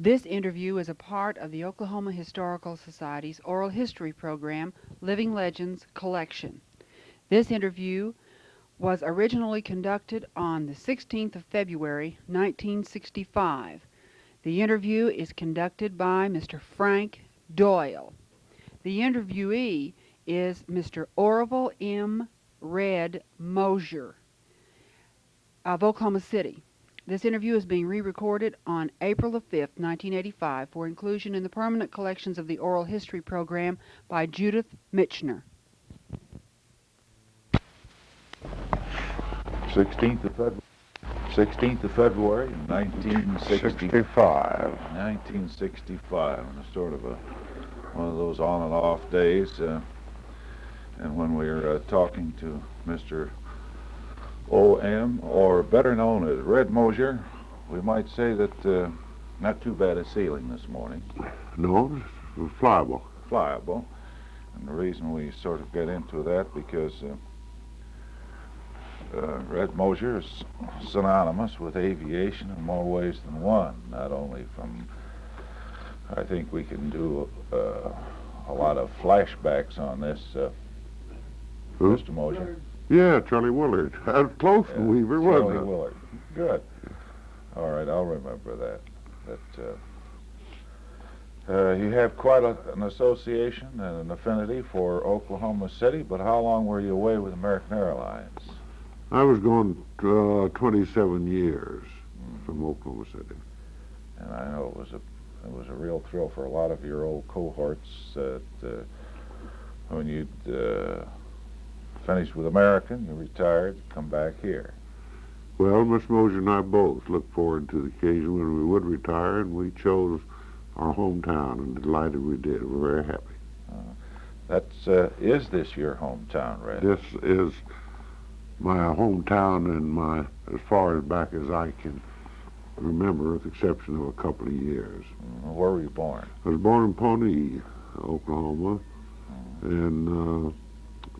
This interview is a part of the Oklahoma Historical Society's oral history program, Living Legends Collection. This interview was originally conducted on the 16th of February, 1965. The interview is conducted by Mr. Frank Doyle. The interviewee is Mr. Orville M. Red Mosier of Oklahoma City. This interview is being re-recorded on April the 5th, 1985 for inclusion in the permanent collections of the Oral History Program by Judith Michener. 16th of February, 1965. 1965, and it's sort of one of those on and off days. And when we're talking to Mr. O.M., or better known as Red Mosier, we might say that not too bad a sailing this morning. No, it was flyable. Flyable. And the reason we sort of get into that because Red Mosier is synonymous with aviation in more ways than one. Not only from, I think we can do a lot of flashbacks on this, Mr. Mosier. Yeah, Charlie Willard. I was close to Weaver, wasn't it? Charlie Willard. Good. All right, I'll remember that. You have quite an association and an affinity for Oklahoma City, but how long were you away with American Airlines? I was gone 27 years from Oklahoma City. And I know it was a real thrill for a lot of your old cohorts that when you'd finished with American, you retired, come back here. Well, Miss Mosier and I both looked forward to the occasion when we would retire, and we chose our hometown, and delighted we did. We're very happy. Is this your hometown, Red? This is my hometown, and as far as back as I can remember, with the exception of a couple of years. Where were you born? I was born in Pawnee, Oklahoma, in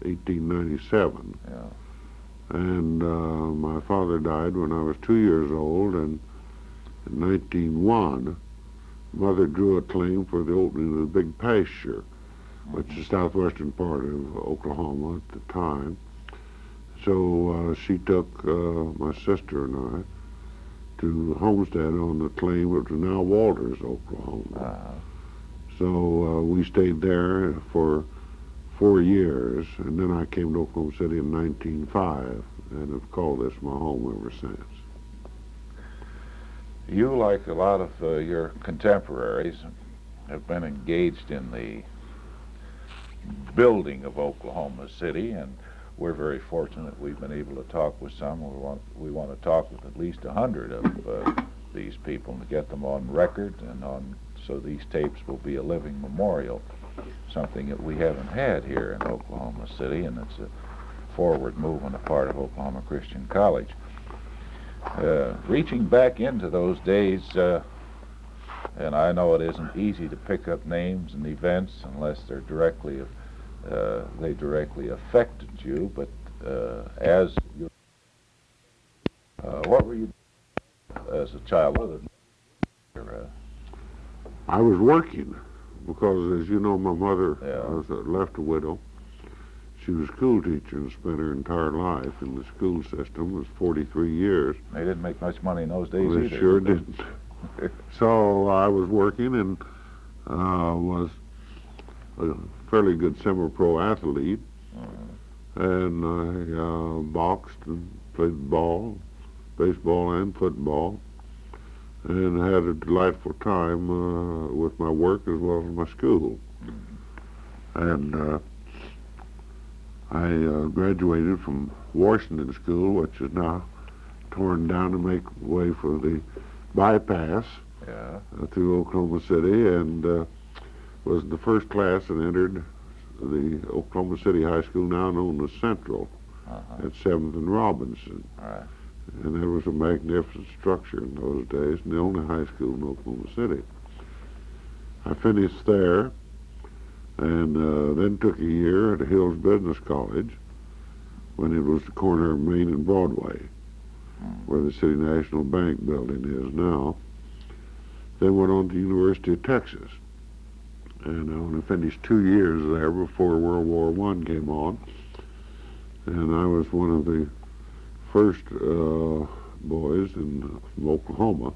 1897. Yeah. And my father died when I was 2 years old, and in 1901, Mother drew a claim for the opening of the big pasture, which is the southwestern part of Oklahoma at the time. So she took my sister and I to homestead on the claim, which is now Walters, Oklahoma. So we stayed there for 4 years, and then I came to Oklahoma City in 1905, and have called this my home ever since. You, like a lot of your contemporaries, have been engaged in the building of Oklahoma City, and we're very fortunate we've been able to talk with some. We want to talk with at least 100 of these people to get them on record, and so these tapes will be a living memorial, something that we haven't had here in Oklahoma City, and it's a forward move on the part of Oklahoma Christian College. Reaching back into those days, and I know it isn't easy to pick up names and events unless they directly affected you, but as you, what were you as a child other than I was working because, as you know, my mother was left a widow. She was a school teacher and spent her entire life in the school system. It was 43 years. They didn't make much money in those days either. They sure didn't. So I was working and was a fairly good semi-pro athlete. And I boxed and played ball, baseball and football, and had a delightful time with my work as well as my school. And I graduated from Washington School, which is now torn down to make way for the bypass through Oklahoma City, and was the first class and entered the Oklahoma City High School, now known as Central, at 7th and Robinson. And there was a magnificent structure in those days, and the only high school in Oklahoma City. I finished there, and then took a year at the Hills Business College when it was the corner of Main and Broadway, where the City National Bank building is now. Then went on to the University of Texas. And I only finished 2 years there before World War I came on. And I was one of the first boys from Oklahoma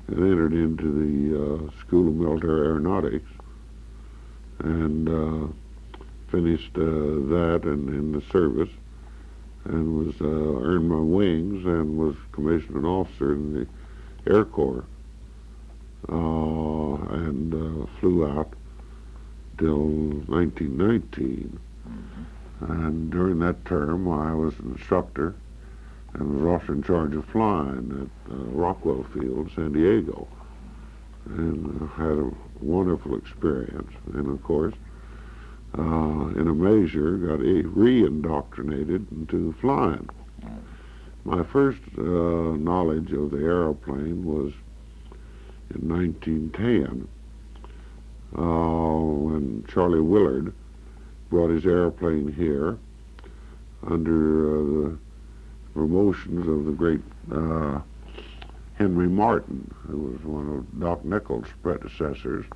and entered into the School of Military Aeronautics and finished that and in the service and was earned my wings and was commissioned an officer in the Air Corps and flew out till 1919. And during that term, I was an instructor and was also in charge of flying at Rockwell Field, San Diego, and had a wonderful experience. And of course, in a measure, got re-indoctrinated into flying. My first knowledge of the airplane was in 1910 when Charlie Willard brought his airplane here under the promotions of the great Henry Martin, who was one of Doc Nichols' predecessors.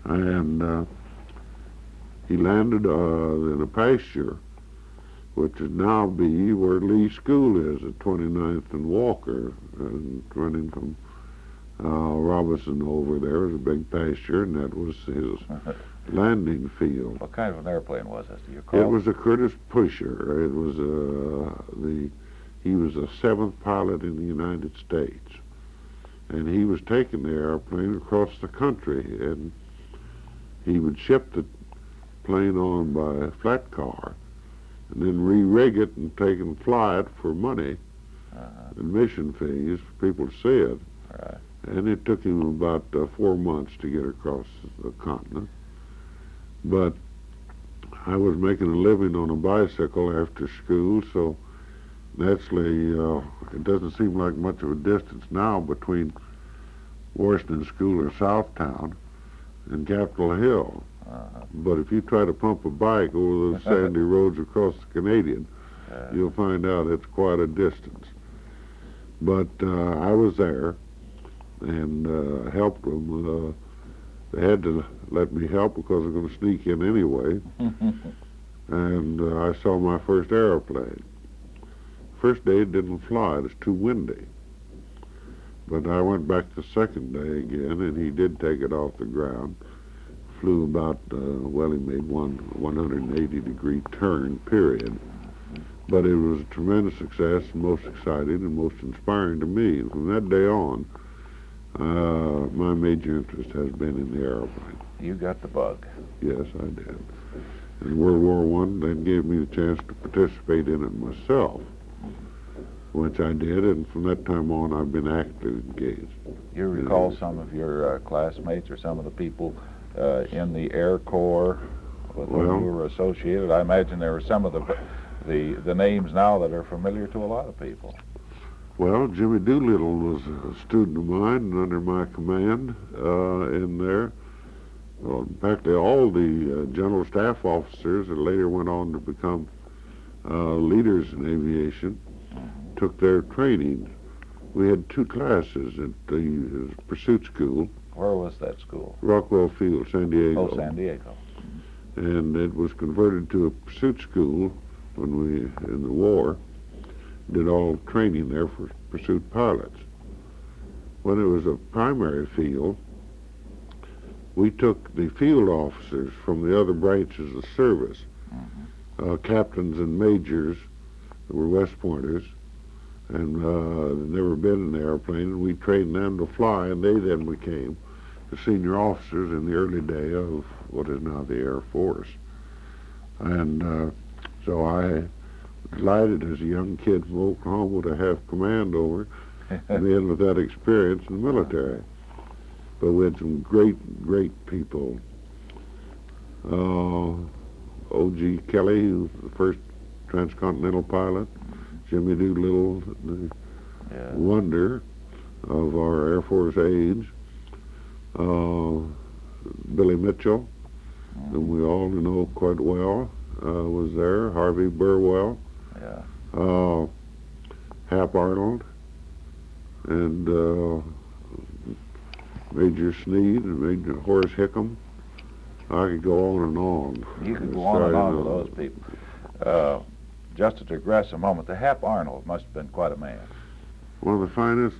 And he landed in a pasture, which would now be where Lee School is at 29th and Walker, and running from Robinson over there was a big pasture, and that was his landing field. What kind of an airplane was this? Do you recall? It was a Curtiss Pusher. It was he was the 7th pilot in the United States, and he was taking the airplane across the country, and he would ship the plane on by flat car, and then re-rig it and take and fly it for money, admission fees for people to see it. Right. And it took him about 4 months to get across the continent. But I was making a living on a bicycle after school, so naturally it doesn't seem like much of a distance now between Washington School or Southtown and Capitol Hill. But if you try to pump a bike over those sandy roads across the Canadian, you'll find out it's quite a distance. But I was there and helped them. They had to let me help because I was going to sneak in anyway. And I saw my first airplane. First day it didn't fly, it was too windy. But I went back the second day again, and he did take it off the ground. Flew about, well, he made one 180-degree turn, period. But it was a tremendous success, most exciting and most inspiring to me. And from that day on, my major interest has been in the airplane. You got the bug. Yes, I did. And World War I then gave me the chance to participate in it myself, which I did, and from that time on I've been actively engaged. You recall some of your classmates or some of the people in the Air Corps with whom you were associated? I imagine there were some of the names now that are familiar to a lot of people. Well, Jimmy Doolittle was a student of mine and under my command in there. Well, in fact, all the general staff officers that later went on to become leaders in aviation took their training. We had 2 classes at the pursuit school. Where was that school? Rockwell Field, San Diego. Oh, San Diego. And it was converted to a pursuit school when we, in the war, did all training there for pursuit pilots. When it was a primary field, we took the field officers from the other branches of service, captains and majors that were West Pointers, and had never been in an airplane, and we trained them to fly, and they then became the senior officers in the early day of what is now the Air Force. And so I was delighted as a young kid from Oklahoma to have command over and end with that experience in the military. But we had some great people. O.G. Kelly, who was the first transcontinental pilot, Jimmy Doolittle, the wonder of our Air Force age, Billy Mitchell, whom we all know quite well, was there, Harvey Burwell, Hap Arnold, and Major Sneed and Major Horace Hickam. I could go on and on. You could go on and on with those people. Just to digress a moment, the Hap Arnold must have been quite a man. One of the finest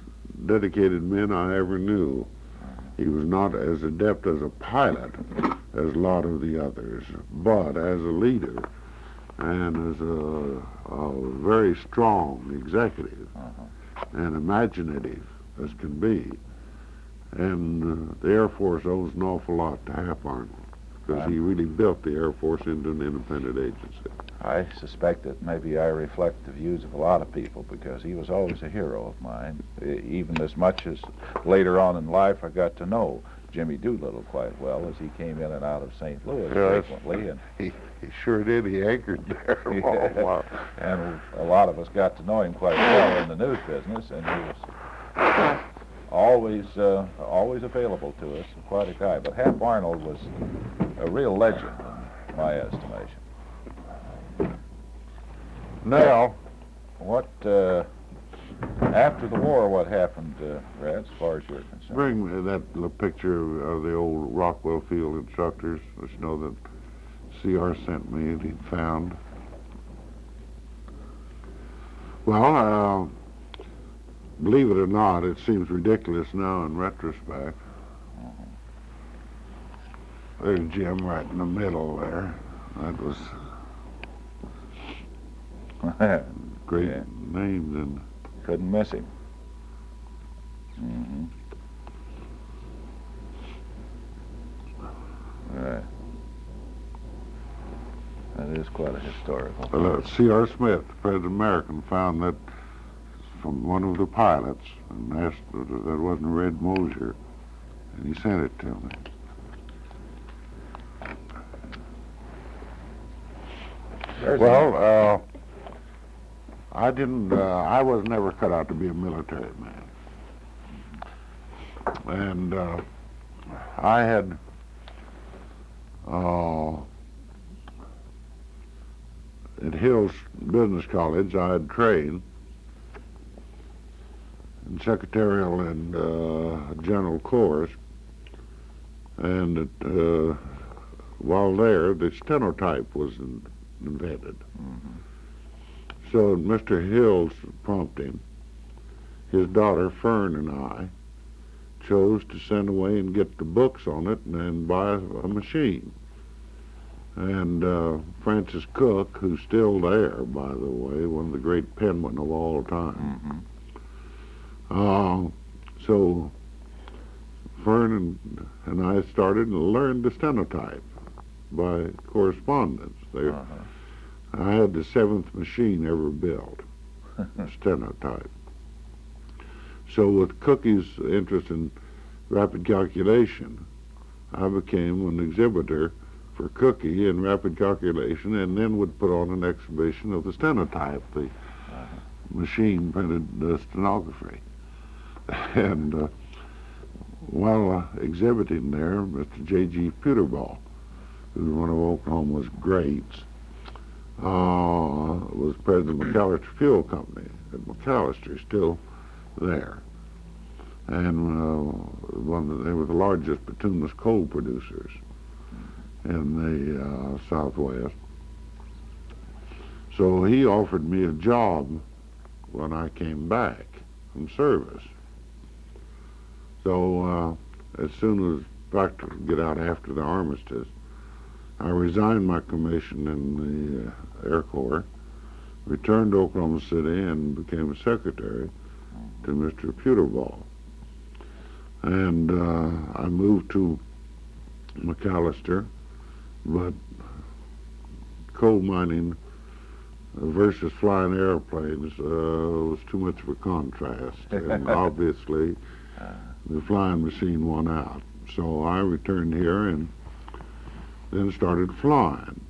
dedicated men I ever knew. He was not as adept as a pilot as a lot of the others, but as a leader and as a very strong executive and imaginative as can be. And the Air Force owes an awful lot to Hap Arnold because he really built the Air Force into an independent agency. I suspect that maybe I reflect the views of a lot of people because he was always a hero of mine, even as much as later on in life I got to know Jimmy Doolittle quite well as he came in and out of St. Louis frequently. And he sure did. He anchored there for a while. And a lot of us got to know him quite well in the news business, and he was always available to us, quite a guy. But Hap Arnold was a real legend in my estimation. Now, What, after the war, what happened, Brad, as far as you're concerned? bring me that little picture of the old Rockwell Field instructors, which you know that CR sent me and he'd found. Well, believe it or not, it seems ridiculous now in retrospect. There's Jim right in the middle there. That was great names and Couldn't miss him. Mm-hmm. Right. That is quite a historical. C.R. Smith, the President American, found that from one of the pilots and asked that wasn't Red Mosier, and he sent it to me. Well, I didn't. I was never cut out to be a military man, and I had at Hills Business College. I had trained in secretarial and general course, and while there, the stenotype was invented. So at Mr. Hill's prompting, his daughter Fern and I chose to send away and get the books on it and then buy a machine. And Francis Cook, who's still there, by the way, one of the great penmen of all time. So Fern and I started and learned the stenotype by correspondence. I had the 7th machine ever built, stenotype. So with Cookie's interest in rapid calculation, I became an exhibitor for Cookie in rapid calculation, and then would put on an exhibition of the stenotype, the machine printed stenography. And while exhibiting there, Mr. J.G. Peterball, who was one of Oklahoma's greats, was president of McAllister Fuel Company at McAllister, still there. And they were the largest bituminous coal producers in the Southwest. So he offered me a job when I came back from service. So as soon as I could get out after the armistice, I resigned my commission in the Air Corps, returned to Oklahoma City, and became a secretary to Mr. Peterball. And I moved to McAllister, but coal mining versus flying airplanes was too much of a contrast. And obviously, the flying machine won out. So I returned here and then started flying.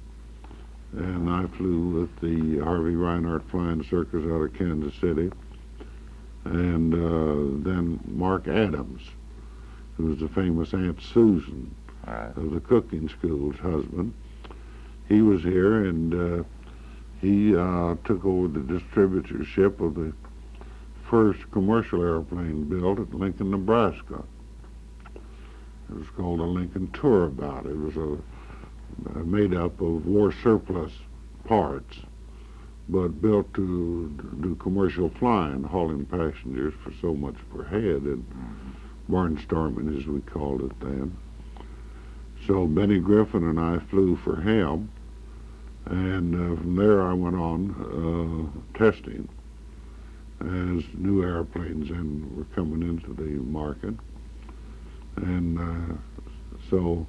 And I flew with the Harvey Reinhardt Flying Circus out of Kansas City. And then Mark Adams, who was the famous Aunt Susan of the cooking school's husband. He was here, and he took over the distributorship of the first commercial airplane built at Lincoln, Nebraska. It was called a Lincoln Tourabout. It was made up of war surplus parts, but built to do commercial flying, hauling passengers for so much per head, and barnstorming, as we called it then. So Benny Griffin and I flew for him, and from there I went on testing as new airplanes were coming into the market. And so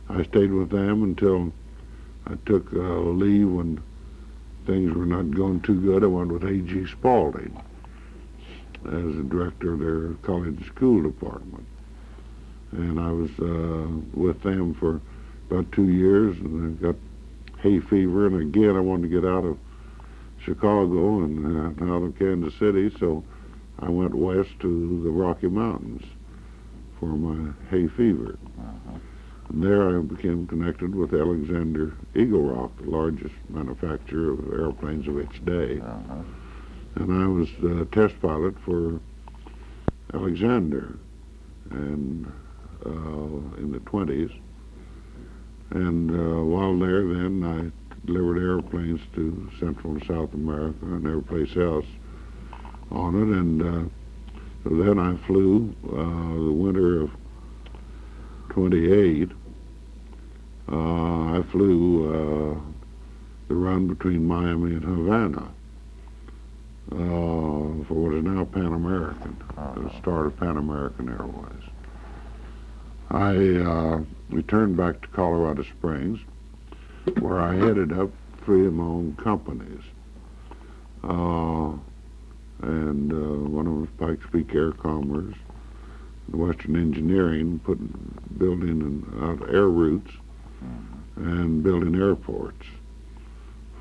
I stayed with them until I took leave when things were not going too good. I went with A.G. Spaulding as the director of their college school department. And I was with them for about 2 years, and I got hay fever, and again I wanted to get out of Chicago and out of Kansas City, so I went west to the Rocky Mountains for my hay fever. And there I became connected with Alexander Eagle Rock, the largest manufacturer of airplanes of its day. And I was test pilot for Alexander, and in the 20s. And while there, then I delivered airplanes to Central and South America and every place else on it. And so then I flew the winter of 28. I flew the run between Miami and Havana for what is now Pan American, the start of Pan American Airways. I returned back to Colorado Springs, where I headed up 3 of my own companies. And one of them was Pikes Peak Air Commerce, the Western Engineering, building air routes and building airports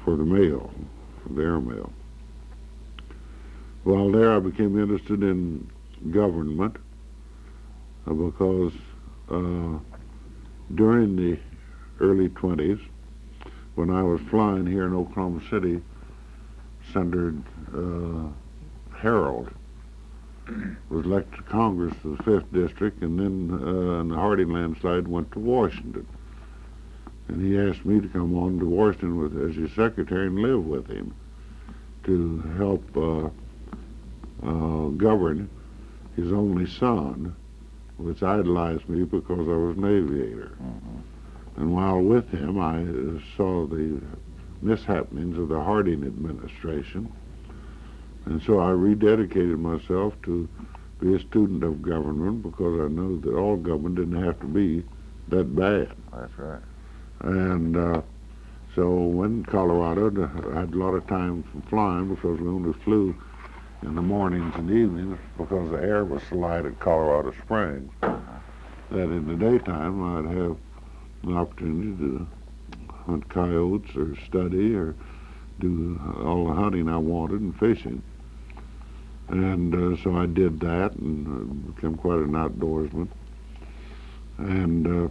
for the mail, for the air mail. While there, I became interested in government because during the early 20s, when I was flying here in Oklahoma City, Senator Harold was elected to Congress for the 5th District, and then in the Harding landslide went to Washington. And he asked me to come on to Washington as his secretary and live with him to help govern his only son, which idolized me because I was an aviator. And while with him, I saw the mishappenings of the Harding administration, and so I rededicated myself to be a student of government because I knew that all government didn't have to be that bad. That's right. And so when Colorado, I had a lot of time from flying because we only flew in the mornings and evenings because the air was so light at Colorado Springs that in the daytime I'd have an opportunity to hunt coyotes or study or do all the hunting I wanted and fishing. And so I did that and became quite an outdoorsman. And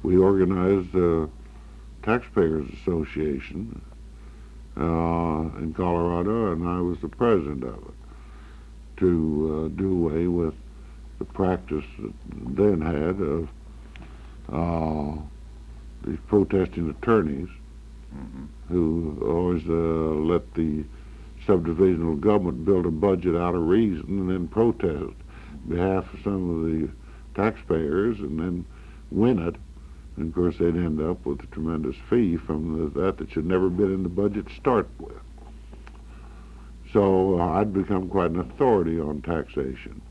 we organized a Taxpayers Association in Colorado, and I was the president of it, to do away with the practice that then had of these protesting attorneys who always let the subdivisional government build a budget out of reason and then protest on behalf of some of the taxpayers and then win it. And of course they'd end up with a tremendous fee from that should never been in the budget to start with. So I'd become quite an authority on taxation.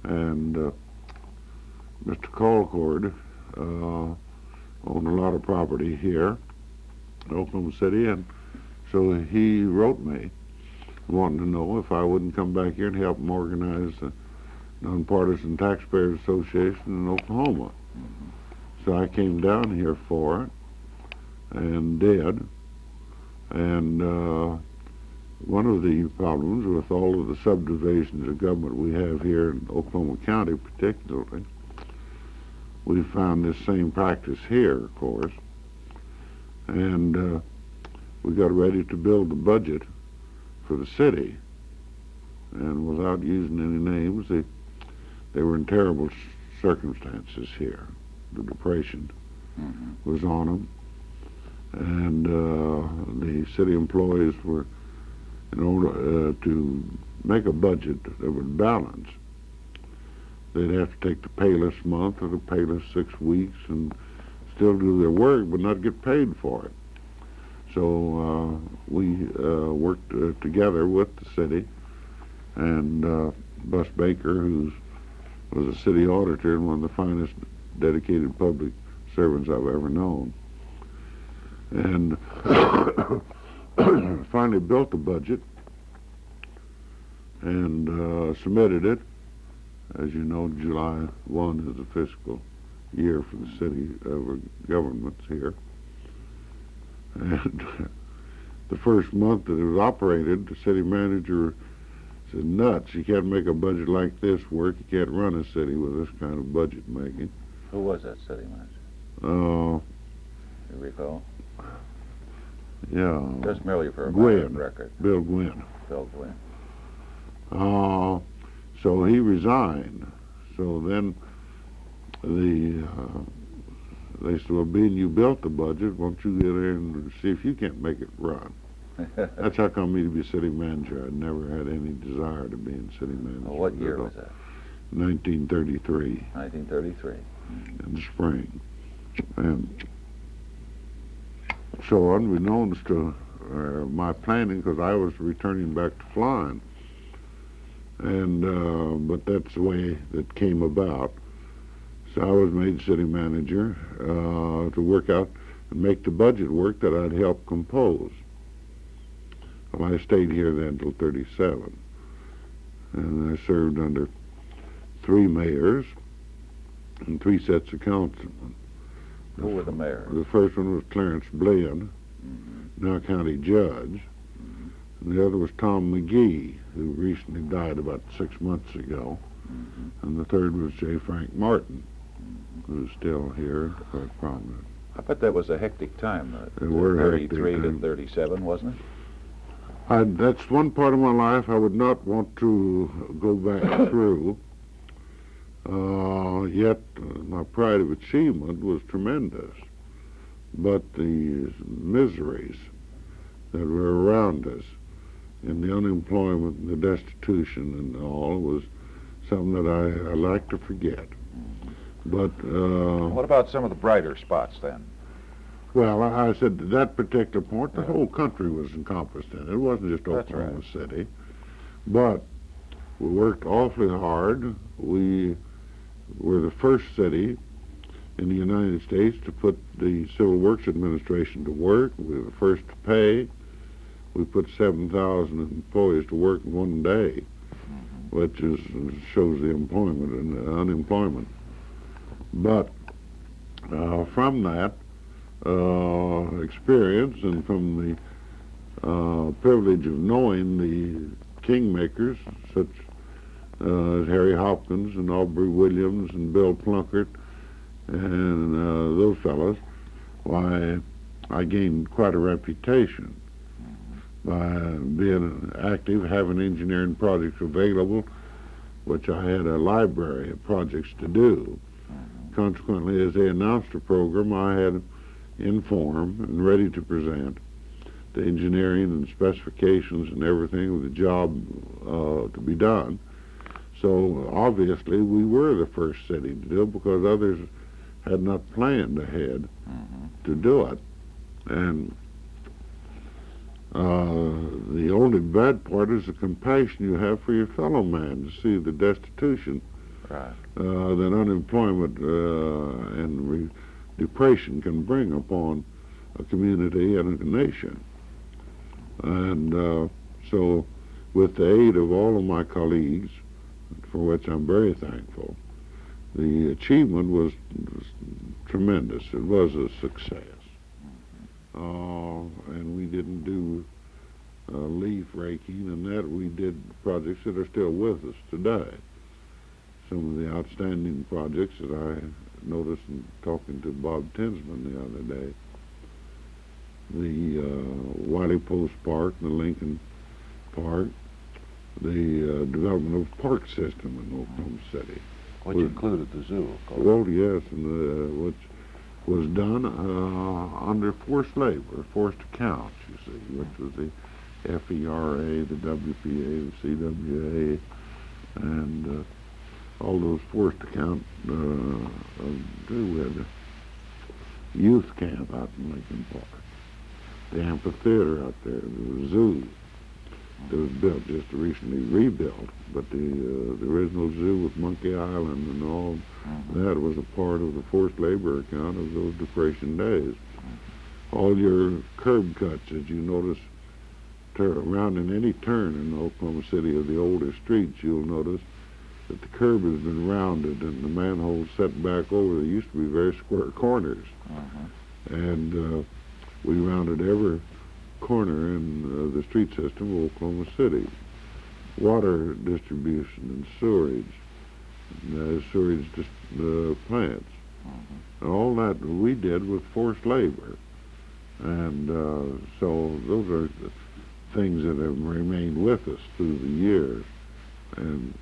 And Mr. Colcord owned a lot of property here in Oklahoma City, and so he wrote me wanting to know if I wouldn't come back here and help him organize the Nonpartisan Taxpayers Association in Oklahoma. So I came down here for it and did. And one of the problems with all of the subdivisions of government we have here in Oklahoma County particularly, we found this same practice here, of course. And we got ready to build the budget for the city. And without using any names, they were in terrible circumstances here. The Depression Mm-hmm. was on them, and the city employees were, in order to make a budget that would balance, they'd have to take the payless month or the payless 6 weeks and still do their work but not get paid for it. So we worked together with the city, and Bus Baker, who was a city auditor and one of the finest dedicated public servants I've ever known, and finally built a budget and submitted it. As you know, July 1 is the fiscal year for the city governments here. And the first month that it was operated, the city manager said, "Nuts, you can't make a budget like this work. You can't run a city with this kind of budget making." Who was that city manager? Uh, You recall? yeah, Just merely for a Gwynn. record. Bill Gwynn. Bill Gwynn. So he resigned. So then they said, "Well, being you built the budget, why don't you get in and see if you can't make it run?" That's how come me to be city manager. I never had any desire to be in city manager. Well, what year was that? 1933, 1933. in the spring. And so unbeknownst to my planning, because I was returning back to flying, and but that's the way that came about. So I was made city manager to work out and make the budget work that I'd helped compose. Well, I stayed here then until 37, and I served under 3 mayors and 3 sets of councilmen. Who were the mayors? The first one was Clarence Blinn, Mm-hmm. now county judge, and the other was Tom McGee, who recently died about 6 months ago, Mm-hmm. and the third was J. Frank Martin, who's still here, quite prominent. I bet that was a hectic time. It were a hectic 33 to time. 37, wasn't it? That's one part of my life I would not want to go back through. Yet my pride of achievement was tremendous. But the miseries that were around us, and the unemployment and the destitution and all, was something that I like to forget. But What about some of the brighter spots then? well, I said at that particular point, the Yeah. whole country was encompassed in it. It wasn't just That's Oklahoma right. City. But we worked awfully hard. We were the first city in the United States to put the Civil Works Administration to work. We were the first to pay. We put 7,000 employees to work in one day, which shows the employment and the unemployment. But from that experience and from the privilege of knowing the kingmakers, such as Harry Hopkins and Aubrey Williams and Bill Plunkett and those fellows, why, I gained quite a reputation by being active, having engineering projects available, which I had a library of projects to do. Consequently, as they announced a program, I had in form and ready to present the engineering and specifications and everything with the job to be done. So obviously we were the first city to do it because others had not planned ahead to do it. And the only bad part is the compassion you have for your fellow man, to see the destitution Right. that unemployment and depression can bring upon a community and a nation. And so with the aid of all of my colleagues, for which I'm very thankful, the achievement was tremendous. It was a success. And we didn't do leaf raking and that. We did projects that are still with us today. Some of the outstanding projects that I noticed in talking to Bob Tinsman the other day, the Wiley Post Park, the Lincoln Park, the development of a park system in Oklahoma City. Which included the zoo, of course. Oh, yes, and which was done under forced labor, forced accounts, you see, which was the FERA, the WPA, the CWA, and all those forced accounts we had a youth camp out in Lincoln Park, the amphitheater out there, the zoo that was built, just recently rebuilt, but the original zoo with Monkey Island and all that was a part of the forced labor account of those Depression days. All your curb cuts, as you notice, around in any turn in Oklahoma City of the older streets, you'll notice that the curb has been rounded and the manholes set back over. There used to be very square corners. And we rounded every corner in the street system of Oklahoma City. Water distribution and sewerage, plants. And all that we did with forced labor. And so those are the things that have remained with us through the years and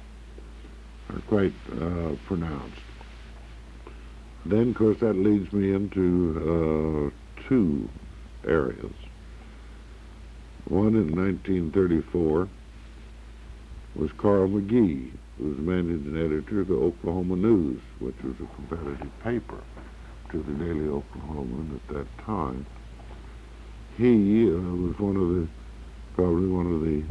are quite pronounced. Then, of course, that leads me into two areas. One in 1934 was Carl McGee, who was managing editor of the Oklahoma News, which was a competitive paper to the Daily Oklahoman at that time. He was probably one of the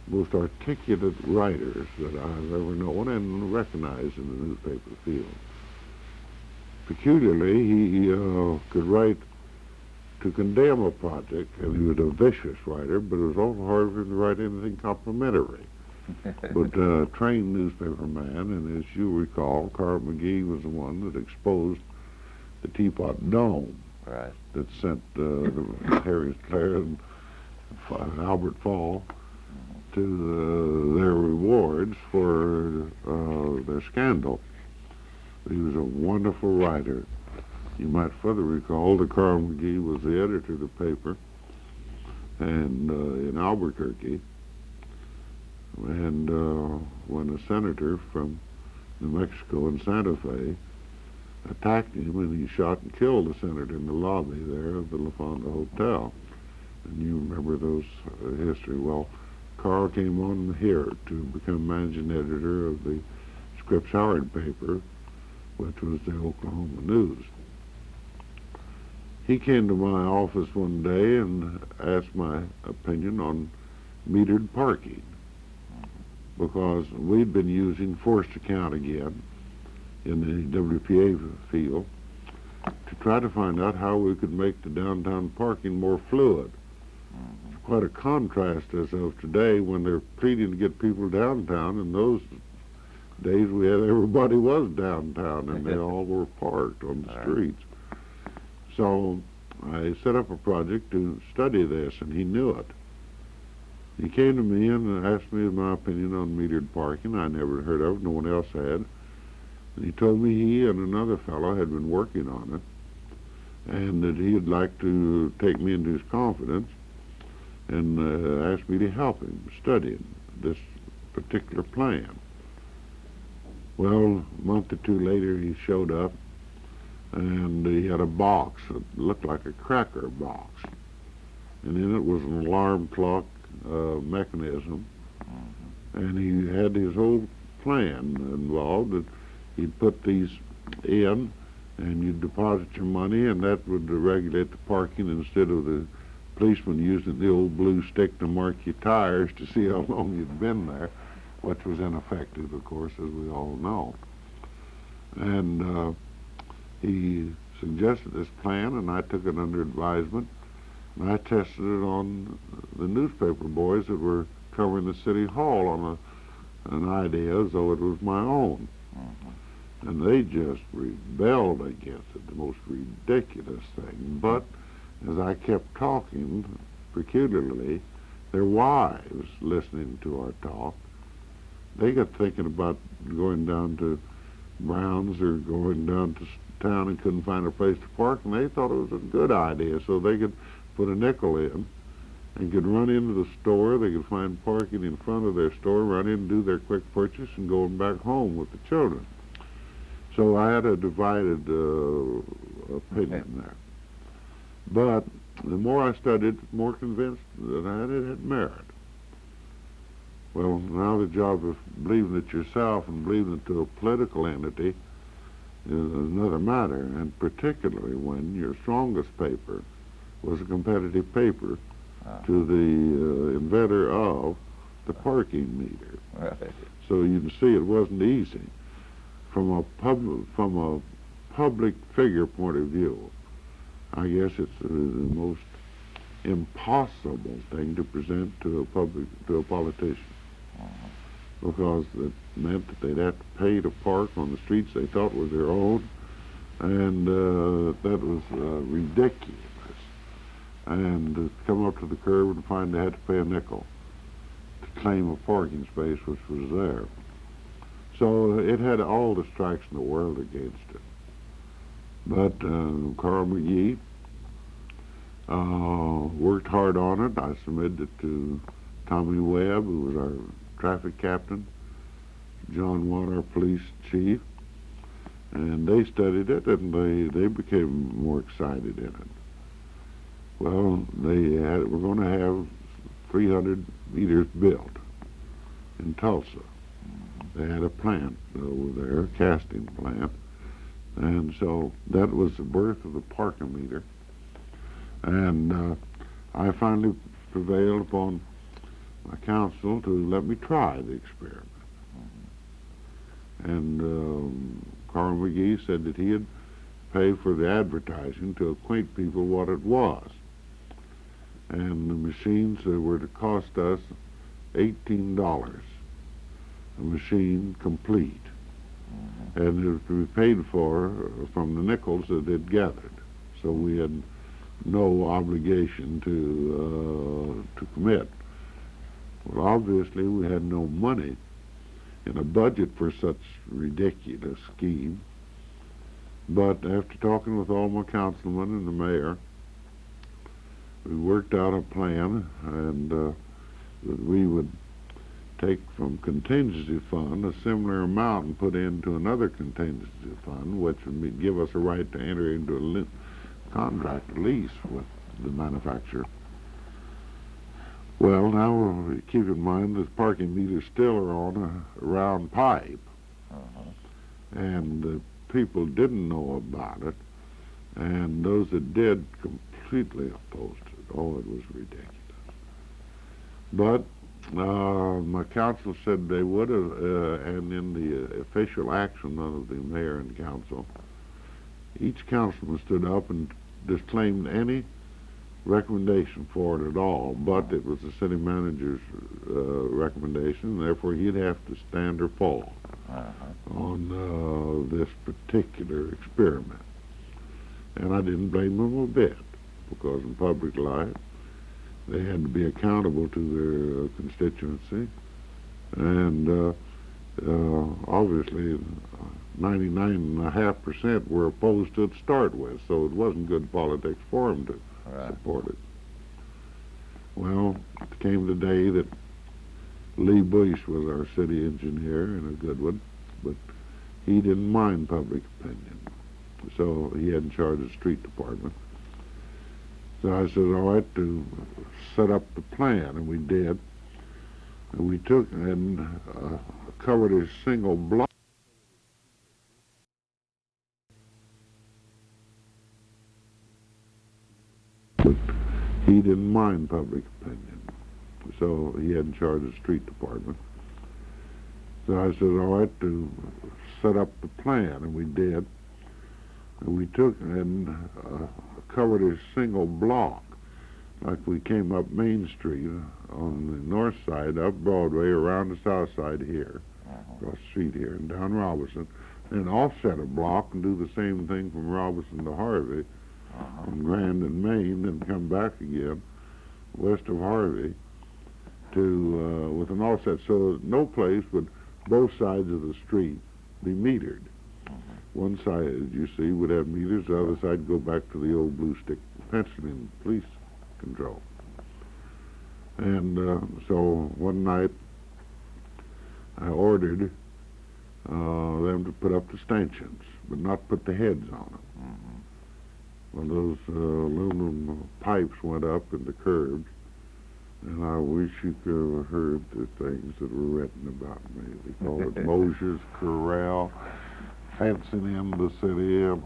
most articulate writers that I've ever known and recognized in the newspaper field. Peculiarly, he could write to condemn a project, and he was a vicious writer, but it was also hard for him to write anything complimentary. But a trained newspaper man, and as you recall, Carl McGee was the one that exposed the Teapot Dome that sent Harry Clare and Albert Fall to their rewards for their scandal. He was a wonderful writer. You might further recall that Carl McGee was the editor of the paper and in Albuquerque. And when a senator from New Mexico in Santa Fe attacked him, and he shot and killed the senator in the lobby there of the La Fonda Hotel. And you remember those history. Well, Carl came on here to become managing editor of the Scripps Howard paper, which was the Oklahoma News. He came to my office one day and asked my opinion on metered parking, because we'd been using forced account again in the WPA field to try to find out how we could make the downtown parking more fluid. It's quite a contrast as of today when they're pleading to get people downtown. In those days we had everybody was downtown and they all were parked on the streets. So I set up a project to study this, and he knew it. He came to me and asked me my opinion on metered parking. I never heard of it, no one else had. And he told me he and another fellow had been working on it, and that he'd like to take me into his confidence and asked me to help him studying this particular plan. Well, a month or two later he showed up, and he had a box that looked like a cracker box, and in it was an alarm clock mechanism, and he had his whole plan involved. That he'd put these in, and you'd deposit your money, and that would regulate the parking instead of the policeman using the old blue stick to mark your tires to see how long you'd been there, which was ineffective, of course, as we all know. And he suggested this plan, and I took it under advisement, and I tested it on the newspaper boys that were covering the city hall on an idea as though it was my own. And they just rebelled against it, the most ridiculous thing. But as I kept talking, peculiarly, their wives listening to our talk, they got thinking about going down to Brown's or going down to town and couldn't find a place to park, and they thought it was a good idea, so they could put a nickel in They could run into the store, they could find parking in front of their store, run in and do their quick purchase and go back home with the children. So I had a divided opinion there. But the more I studied, the more convinced that it had merit. Well, now the job of believing it yourself and believing it to a political entity is another matter, and particularly when your strongest paper was a competitive paper to the inventor of the parking meter. Right. So you can see it wasn't easy. From a public figure point of view, I guess it's the most impossible thing to present to a politician, because it meant that they'd have to pay to park on the streets they thought were their own, and that was ridiculous. And to come up to the curb and find they had to pay a nickel to claim a parking space which was there. So it had all the strikes in the world against it. But Carl McGee worked hard on it. I submitted it to Tommy Webb, who was our traffic captain, John Watt, our police chief, and they studied it, and they became more excited in it. Well, we're going to have 300 meters built in Tulsa. They had a plant over there, a casting plant, and so that was the birth of the parkometer. And I finally prevailed upon my counsel to let me try the experiment. And Carl McGee said that he'd pay for the advertising to acquaint people what it was. And the machines were to cost us $18, a machine complete. And it was to be paid for from the nickels that they'd gathered. So we had no obligation to commit. Well, obviously we had no money in a budget for such ridiculous scheme. But after talking with all my councilmen and the mayor, we worked out a plan, and that we would take from contingency fund a similar amount and put into another contingency fund, which would give us a right to enter into a contract lease with the manufacturer. Well, now keep in mind that parking meters still are on a round pipe, and the people didn't know about it, and those that did completely opposed it. Oh, it was ridiculous. But my council said they would have, and in the official action of the mayor and council, each councilman stood up and disclaimed any recommendation for it at all, but it was the city manager's recommendation, and therefore he'd have to stand or fall on this particular experiment. And I didn't blame them a bit, because in public life they had to be accountable to their constituency, and obviously 99.5% were opposed to it to start with, so it wasn't good politics for them to support it. Well, it came the day that Lee Bush was our city engineer, and a good one, but he didn't mind public opinion, so he had in charge of the street department. So I said, all right, to set up the plan, and we did. And we took and covered a single block. But he didn't mind public opinion, so he had in charge of the street department. So I said, all right, to set up the plan, and we did. And we took and covered a single block, like we came up Main Street on the north side, up Broadway, around the south side here, across the street here, and down Robinson, and offset a block and do the same thing from Robinson to Harvey on Grand and Main, then come back again west of Harvey to with an offset, so that no place would both sides of the street be metered. One side, you see, would have meters, the other side go back to the old blue stick penciling police control. And so one night I ordered them to put up the stanchions, but not put the heads on them. Mm-hmm. Well, those aluminum pipes went up in the curbs, and I wish you could have heard the things that were written about me. They called it Mosier's Corral, fencing in the city, and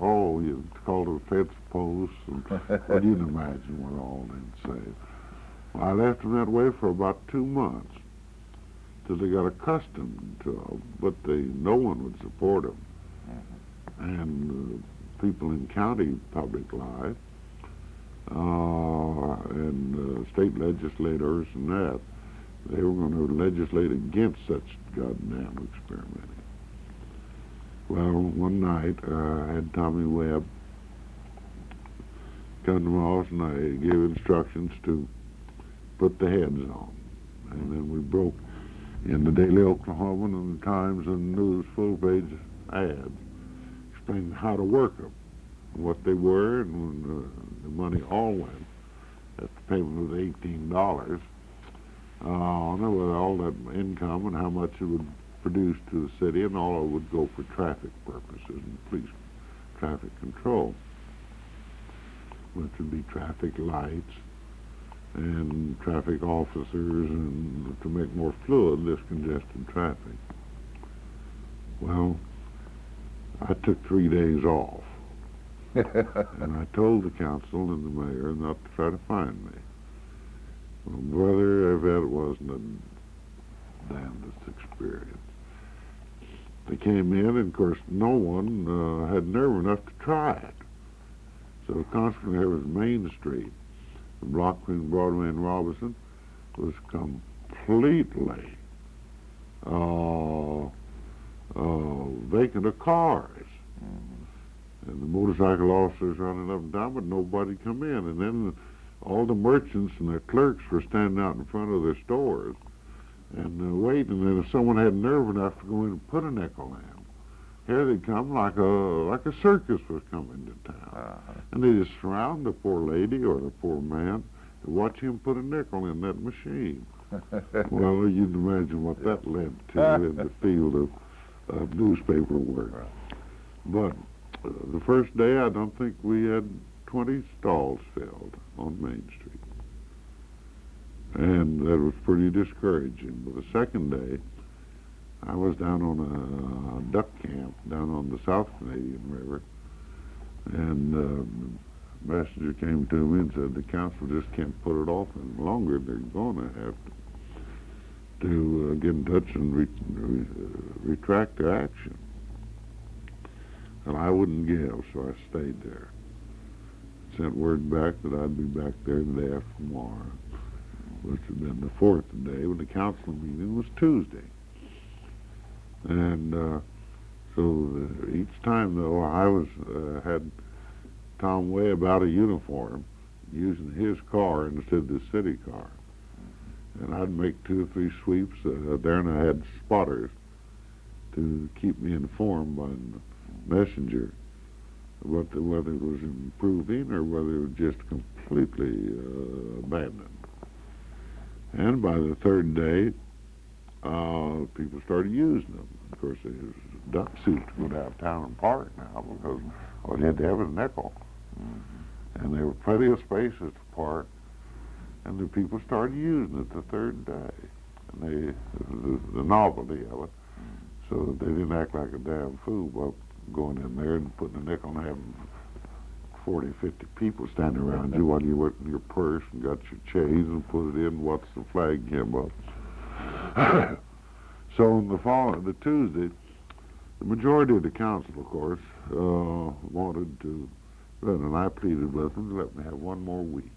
you called it fence posts, and well, you can imagine what all they'd say. Well, I left them that way for about 2 months, till they got accustomed to them, but no one would support them. Mm-hmm. And people in county public life and state legislators and that, they were going to legislate against such goddamn experimenting. Well, one night I had Tommy Webb come to my office, and I gave instructions to put the heads on. And then we broke in the Daily Oklahoman and the Times and News full-page ads explaining how to work them, what they were, and the money all went. That the payment was $18 on it, with all that income and how much it would produce to the city, and all it would go for traffic purposes and police traffic control, which would be traffic lights and traffic officers, and to make more fluid this congested traffic. Well, I took 3 days off, and I told the council and the mayor not to try to find me. Well, brother, I bet it wasn't the damnedest experience. They came in, and of course no one had nerve enough to try it. So consequently, there was Main Street, the block between Broadway and Robinson, was completely vacant of cars. Mm-hmm. And the motorcycle officers running up and down, but nobody come in. And then all the merchants and their clerks were standing out in front of their stores and waiting. And then if someone had nerve enough to go in and put a nickel in, here they'd come like a circus was coming to town. Uh-huh. And they just surround the poor lady or the poor man and watch him put a nickel in that machine. Well, you can imagine what that led to in the field of newspaper work. Right. But the first day, I don't think we had 20 stalls filled on Main Street. And that was pretty discouraging. But the second day, I was down on a duck camp down on the South Canadian River, and the messenger came to me and said the council just can't put it off any longer. They're going to have to get in touch and retract their action. And I wouldn't give, so I stayed there. Sent word back that I'd be back there the day after tomorrow, which had been the fourth day, when the council meeting was Tuesday. And so each time, though, I had Tom Webb out of uniform, using his car instead of the city car. And I'd make 2 or 3 sweeps there, and I had spotters to keep me informed by the messenger about whether it was improving or whether it was just completely abandoned. And by the third day, people started using them. Of course, there was duck suit to go downtown and park now, because all you had to have was a nickel. Mm-hmm. And there were plenty of spaces to park, and the people started using it the third day. And the novelty of it, so they didn't act like a damn fool about going in there and putting a nickel and having 40, 50 people standing around you while you went in your purse and got your change and put it in once the flag came up. So on the Tuesday, the majority of the council, of course, wanted to, and I pleaded with them to let me have 1 more week.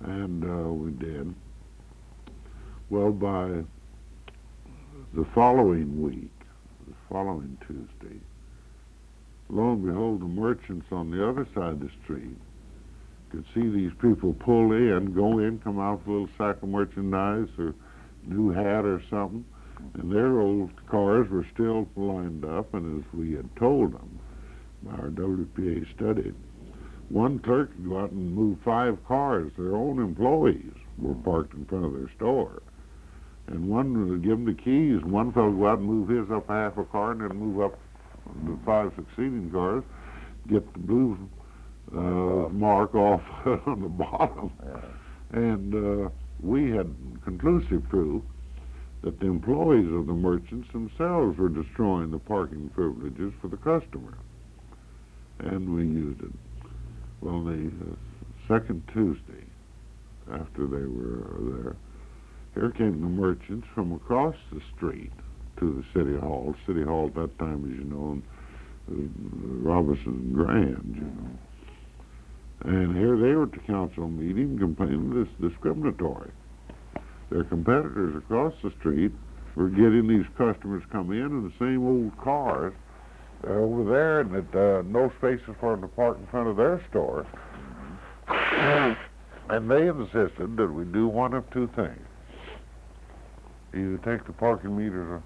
And we did. Well, by the following week, the following Tuesday, lo and behold, the merchants on the other side of the street could see these people pull in, go in, come out with a little sack of merchandise or new hat or something, and their old cars were still lined up, and as we had told them by our WPA study, One clerk would go out and move 5 cars. Their own employees were parked in front of their store. And one would give them the keys, and one fellow would go out and move his up half a car and then move up the 5 succeeding cars, get the blue mark off on the bottom. Yeah. And we had conclusive proof that the employees of the merchants themselves were destroying the parking privileges for the customer. And we used it. Well, the second Tuesday after they were there, here came the merchants from across the street to the city hall. City hall at that time, as you know, Robinson Grand, you know. And here they were at the council meeting complaining this discriminatory. Their competitors across the street were getting these customers come in the same old cars over there, and that no spaces for them to park in front of their store. And they insisted that we do one of two things. Either take the parking meters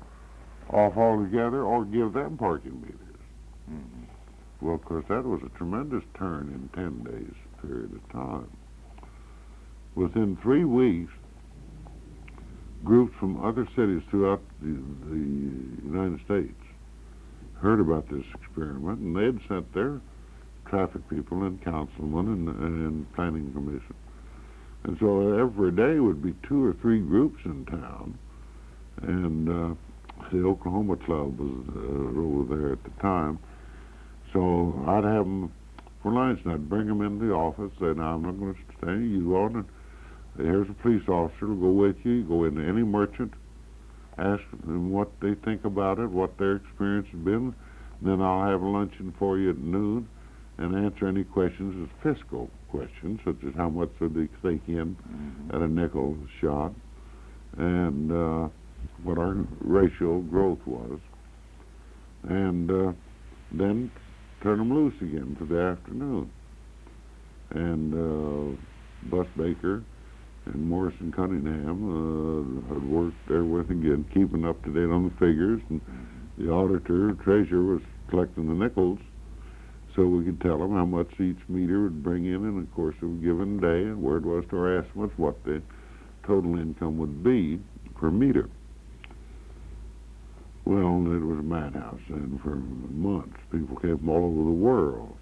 off altogether or give them parking meters. Well, of course, that was a tremendous turn in 10 days period of time. Within 3 weeks, groups from other cities throughout the United States heard about this experiment, and they had sent their traffic people and councilmen and planning commission. And so every day would be 2 or 3 groups in town, and the Oklahoma Club was over there at the time. So I'd have them for lunch, and I'd bring them into the office, say, now I'm not going to stay, you go on, and here's a police officer will go with you. You go into any merchant, ask them what they think about it, what their experience has been. Then I'll have a luncheon for you at noon and answer any questions as fiscal questions, such as how much would they take in at a nickel shot, and what our ratio of growth was. And then turn them loose again for the afternoon. And Bus Baker and Morrison Cunningham had worked there with again, keeping up to date on the figures, and the auditor, treasurer, was collecting the nickels so we could tell them how much each meter would bring in, and of course, of a given day, and where it was to our estimates, what the total income would be per meter. Well, it was a madhouse, and for months, people came from all over the world.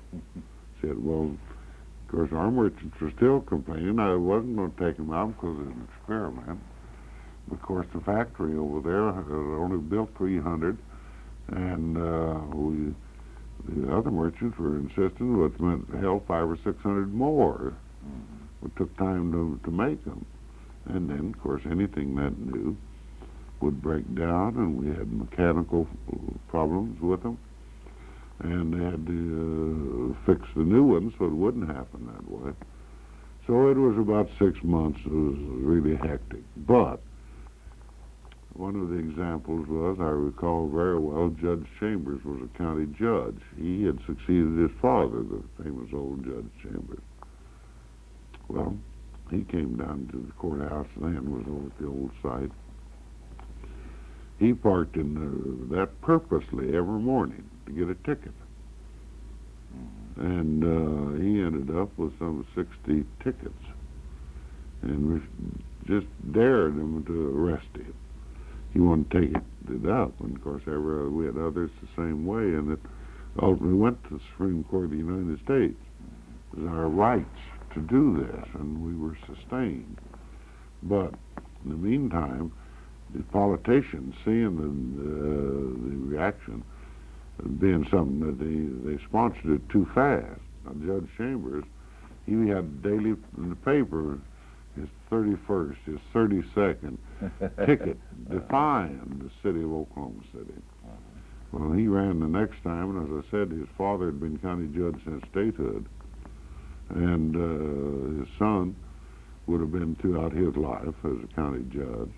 Said, well, of course, our merchants were still complaining. I wasn't going to take them out because it was an experiment. Of course, the factory over there had only built 300, and the other merchants were insisting what meant hell 500 or 600 more. It took time to make them. And then, of course, anything that new would break down, and we had mechanical problems with them, and they had to fix the new ones so it wouldn't happen that way. So it was about 6 months. It was really hectic. But one of the examples was, I recall very well, Judge Chambers was a county judge. He had succeeded his father, the famous old Judge Chambers. Well, he came down to the courthouse then, was over at the old site. He parked in that purposely every morning to get a ticket. And he ended up with some 60 tickets. And we just dared him to arrest him. He wanted to take it up. And, of course, we had others the same way. And it ultimately went to the Supreme Court of the United States. It was our rights to do this, and we were sustained. But in the meantime, the politicians, seeing the reaction, being something that they sponsored it too fast. Now, Judge Chambers, he had daily in the paper his 31st, his 32nd ticket defying the city of Oklahoma City. Well, he ran the next time, and as I said, his father had been county judge since statehood, and his son would have been throughout his life as a county judge.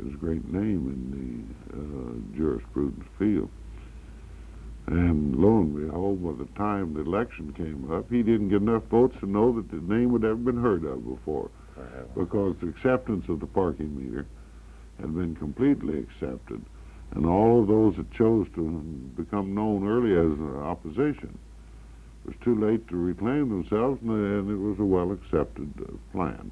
His great name in the jurisprudence field. And lo and behold, by the time the election came up, he didn't get enough votes to know that the name had ever been heard of before, because the acceptance of the parking meter had been completely accepted, and all of those that chose to become known early as opposition was too late to reclaim themselves, and it was a well-accepted plan.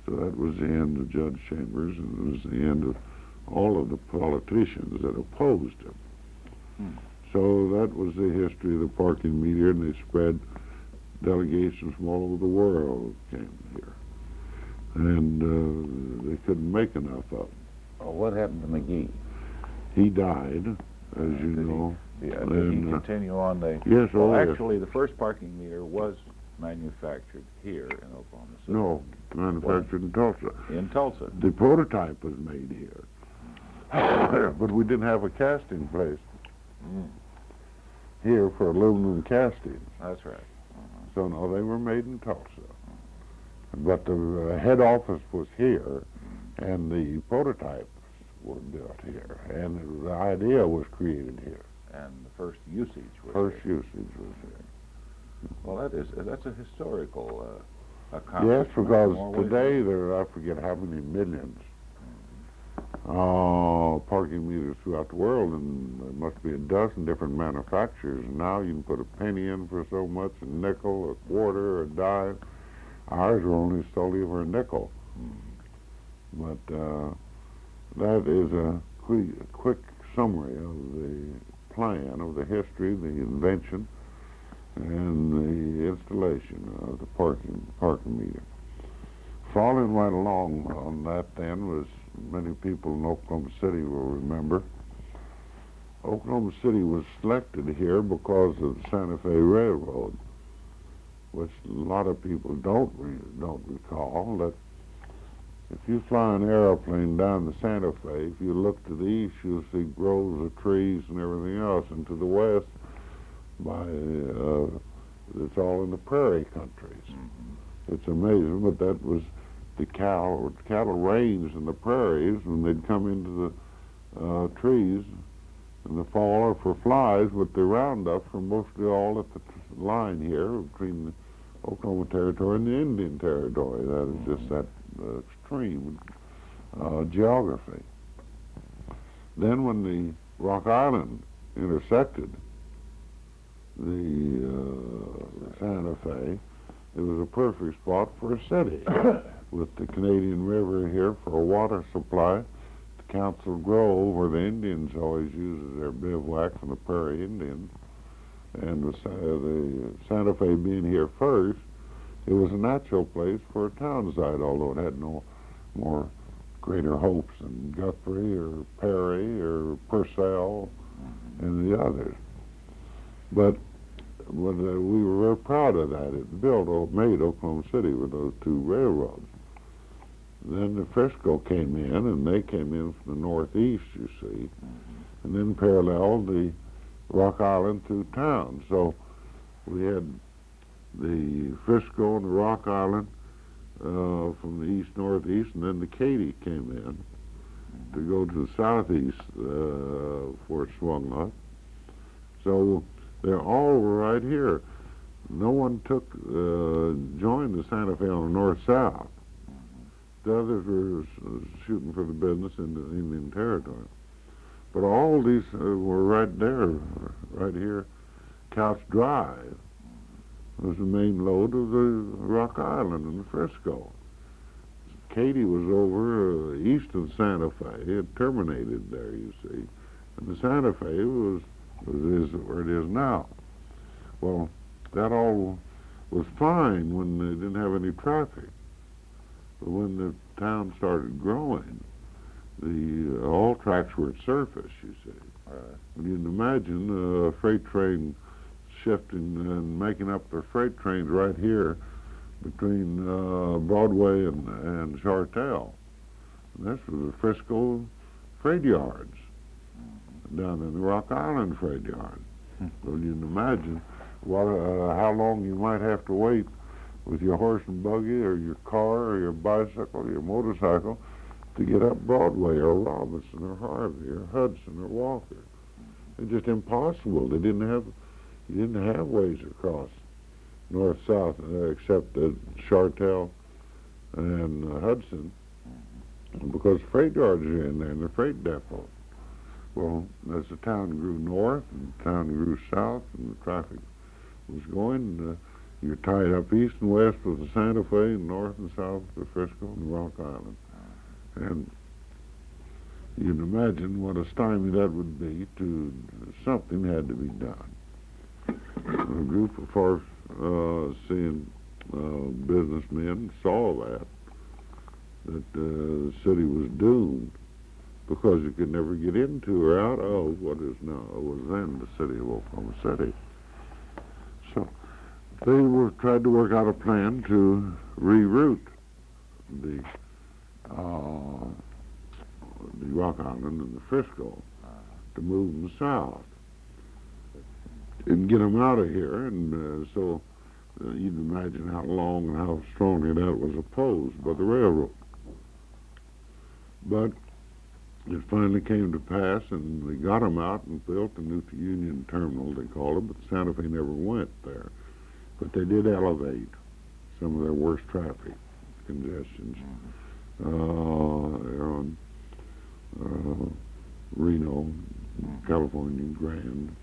So that was the end of Judge Chambers, and it was the end of all of the politicians that opposed him. So that was the history of the parking meter, and they spread delegations from all over the world came here. And they couldn't make enough of them. Oh, what happened to McGee? He died, as you Did he- know. Yeah, did he continue on the... Yes, Well, yes. actually, the first parking meter was manufactured here in Oklahoma City. No, manufactured in Tulsa. In Tulsa. The prototype was made here. But we didn't have a casting place here for aluminum castings. That's right. So, no, they were made in Tulsa. But the head office was here, and the prototypes were built here, and the idea was created here. And the first usage was First here. usage was here. Well, that's a historical Yes, accomplishment. in more because ways today than- there are, I forget how many millions parking meters throughout the world, and there must be a dozen different manufacturers. Now you can put a penny in for so much, a nickel, a quarter, a dime. Ours were only solely for a nickel. But that is a quick summary of the plan, of the history, the invention, and the installation of the parking meter. Following right along on that then was, many people in Oklahoma City will remember, Oklahoma City was selected here because of the Santa Fe Railroad, which a lot of people don't recall, that if you fly an airplane down the Santa Fe, if you look to the east, you'll see groves of trees and everything else, and to the west, it's all in the prairie countries. It's amazing, but that was the cattle range in the prairies, and they'd come into the trees in the fall for flies with the roundup from mostly all at the line here between the Oklahoma Territory and the Indian Territory. That is just that extreme geography. Then when the Rock Island intersected the Santa Fe, it was a perfect spot for a city. With the Canadian River here for a water supply, the Council Grove, where the Indians always used their bivouac from the Prairie Indians, and the Santa Fe being here first, it was a natural place for a town site, although it had no more greater hopes than Guthrie or Perry or Purcell and the others. But we were very proud of that. It made Oklahoma City with those two railroads. Then the Frisco came in, and they came in from the northeast, you see, and then paralleled the Rock Island through town. So we had the Frisco and the Rock Island from the east-northeast, and then the Katy came in to go to the southeast before it swung up. So they're all right here. No one joined the Santa Fe on the north-south. The others were shooting for the business in the Indian Territory. But all these were right there, right here. Couch Drive was the main load of the Rock Island and the Frisco. Katy was over east of Santa Fe. It terminated there, you see. And the Santa Fe was where it is now. Well, that all was fine when they didn't have any traffic. But when the town started growing, all tracks were at surface, you see. And you can imagine a freight train shifting and making up their freight trains right here between Broadway and Chartel. And this was the Frisco freight yards down in the Rock Island freight yard. So you can imagine how long you might have to wait with your horse and buggy or your car or your bicycle or your motorcycle to get up Broadway or Robinson or Harvey or Hudson or Walker. It's just impossible. You didn't have ways across north-south except at Chartel and Hudson, because freight yards are in there and the freight depot. Well, as the town grew north and the town grew south and the traffic was going. You're tied up east and west with the Santa Fe, and north and south with the Frisco and Rock Island. And you'd imagine what a stymie that would be. Something had to be done. A group of far-seeing businessmen saw that the city was doomed because you could never get into or out of what is now, was then the city of Oklahoma City. So they tried to work out a plan to reroute the Rock Island and the Frisco to move them south and get them out of here. And so you'd imagine how long and how strongly that was opposed by the railroad. But it finally came to pass, and they got them out and built a new Union Terminal, they called it, but Santa Fe never went there. But they did elevate some of their worst traffic congestions. On Reno, California, Grand,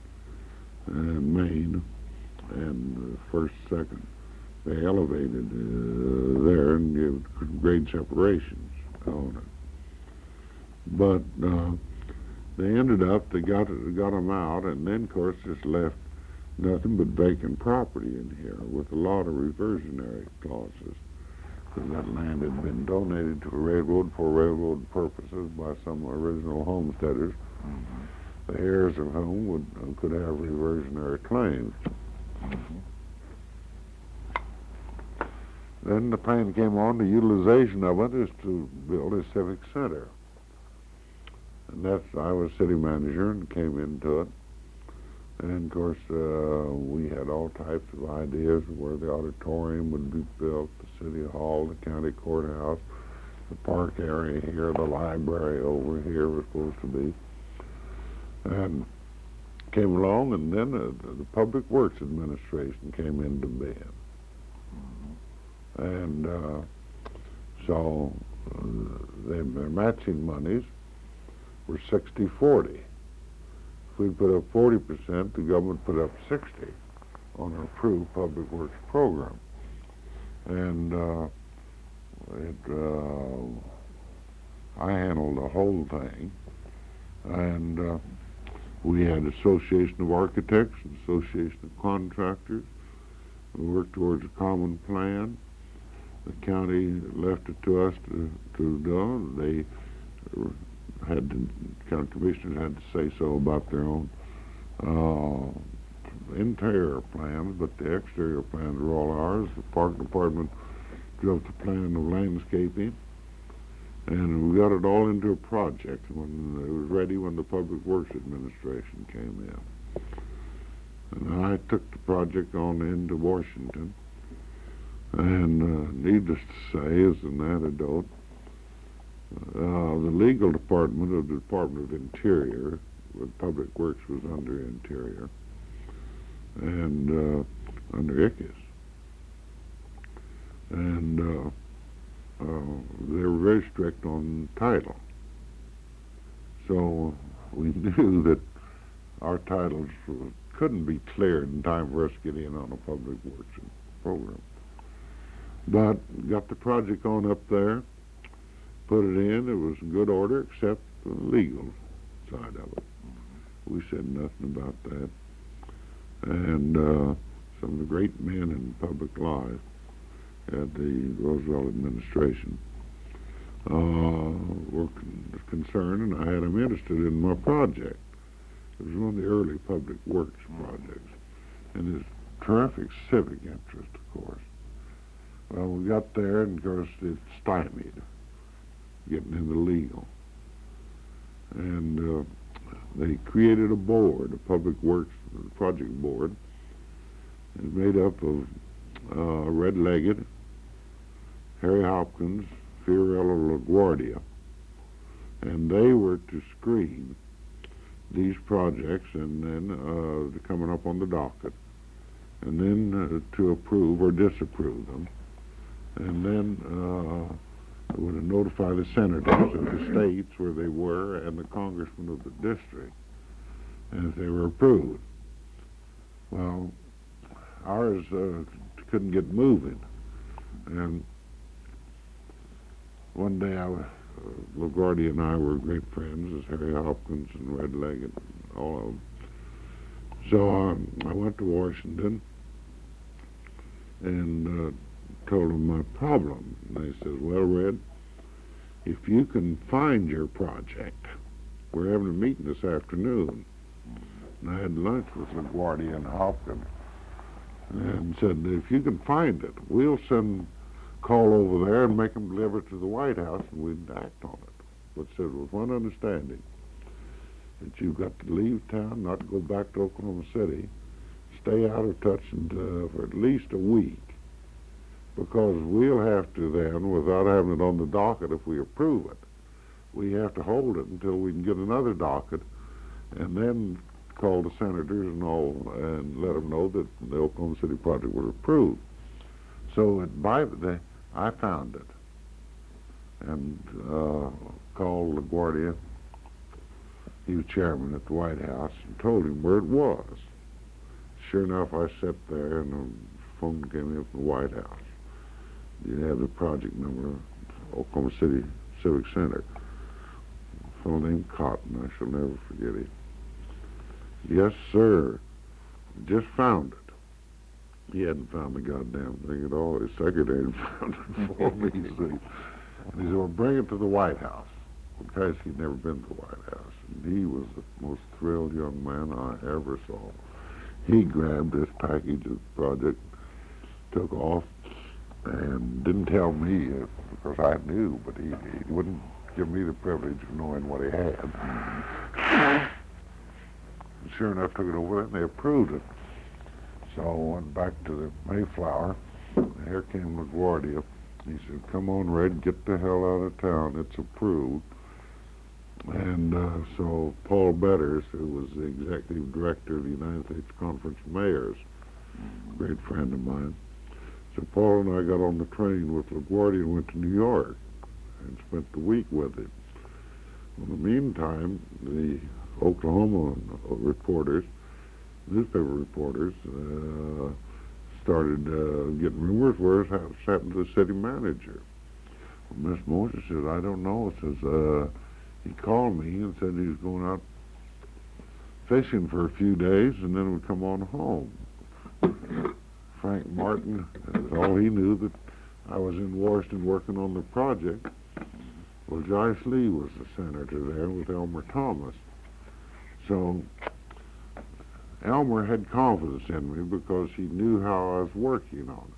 and Maine, and first, second. They elevated there and gave grade separations on it. But they ended up, they got them out, and then, of course, just left nothing but vacant property in here with a lot of reversionary clauses. Because that land had been donated to a railroad for railroad purposes by some original homesteaders, the heirs of whom could have reversionary claims. Then the plan came on, the utilization of it is to build a civic center. And I was city manager and came into it. And, of course, we had all types of ideas of where the auditorium would be built, the city hall, the county courthouse, the park area here, the library over here was supposed to be. And came along, and then the Public Works Administration came into being. And so their matching monies were 60-40. If we put up 40%, the government put up 60 on an approved public works program. And I handled the whole thing. And we had Association of Architects, Association of Contractors. We worked towards a common plan. The county left it to us to do. They county commissioners had to say so about their own interior plans, but the exterior plans were all ours. The park department drew up the plan of landscaping, and we got it all into a project when it was ready when the Public Works Administration came in. And I took the project on into Washington, and needless to say, as an anecdote, the legal department of the Department of Interior, but Public Works was under Interior, and under ICAS. And they were very strict on title. So we knew that our titles couldn't be cleared in time for us to get in on a Public Works program. But got the project on up there, put it in. It was in good order except the legal side of it. We said nothing about that. And some of the great men in public life at the Roosevelt administration were concerned, and I had them interested in my project. It was one of the early public works projects, and it's terrific civic interest, of course. Well, we got there, and of course it stymied getting into legal. And they created a board, a public works project board. It's made up of Red Leggett, Harry Hopkins, Fiorello LaGuardia, and they were to screen these projects and then coming up on the docket, and then to approve or disapprove them, and then would notify the senators of the states where they were and the congressmen of the district, and if they were approved. Well, ours couldn't get moving. And one day LaGuardia and I were great friends, as Harry Hopkins and Red Leggett, all of them. So I went to Washington and told them my problem. And they said, well, Red, if you can find your project, we're having a meeting this afternoon. And I had lunch with LaGuardia and Hopkins and said, if you can find it, we'll send call over there and make them deliver it to the White House, and we'd act on it. But said with one understanding, that you've got to leave town, not go back to Oklahoma City, stay out of touch for at least a week, because we'll have to then, without having it on the docket, if we approve it, we have to hold it until we can get another docket, and then call the senators and all, and let them know that the Oklahoma City project was approved. So I found it, and called LaGuardia. He was chairman at the White House, and told him where it was. Sure enough, I sat there, and the phone came in from the White House. You have the project number, Oklahoma City Civic Center. A fellow named Cotton, I shall never forget it. Yes, sir. Just found it. He hadn't found the goddamn thing at all. His secretary had found it for me, you see. And he said, well, bring it to the White House. Because he'd never been to the White House. And he was the most thrilled young man I ever saw. He grabbed this package of the project, took off, and didn't tell me, because I knew, but he wouldn't give me the privilege of knowing what he had. And sure enough, took it over there, and they approved it. So I went back to the Mayflower, and here came LaGuardia. He said, come on, Red, get the hell out of town. It's approved. And so Paul Betters, who was the executive director of the United States Conference of Mayors, a great friend of mine. So Paul and I got on the train with LaGuardia and went to New York and spent the week with him. In the meantime, the Oklahoma reporters, newspaper reporters, started getting rumors where it happened to the city manager. Well, Miss Mosier said, I don't know. Says, he called me and said he was going out fishing for a few days and then would come on home. Frank Martin, that's all he knew, that I was in Washington working on the project. Well, Joyce Lee was the senator there with Elmer Thomas. So Elmer had confidence in me because he knew how I was working on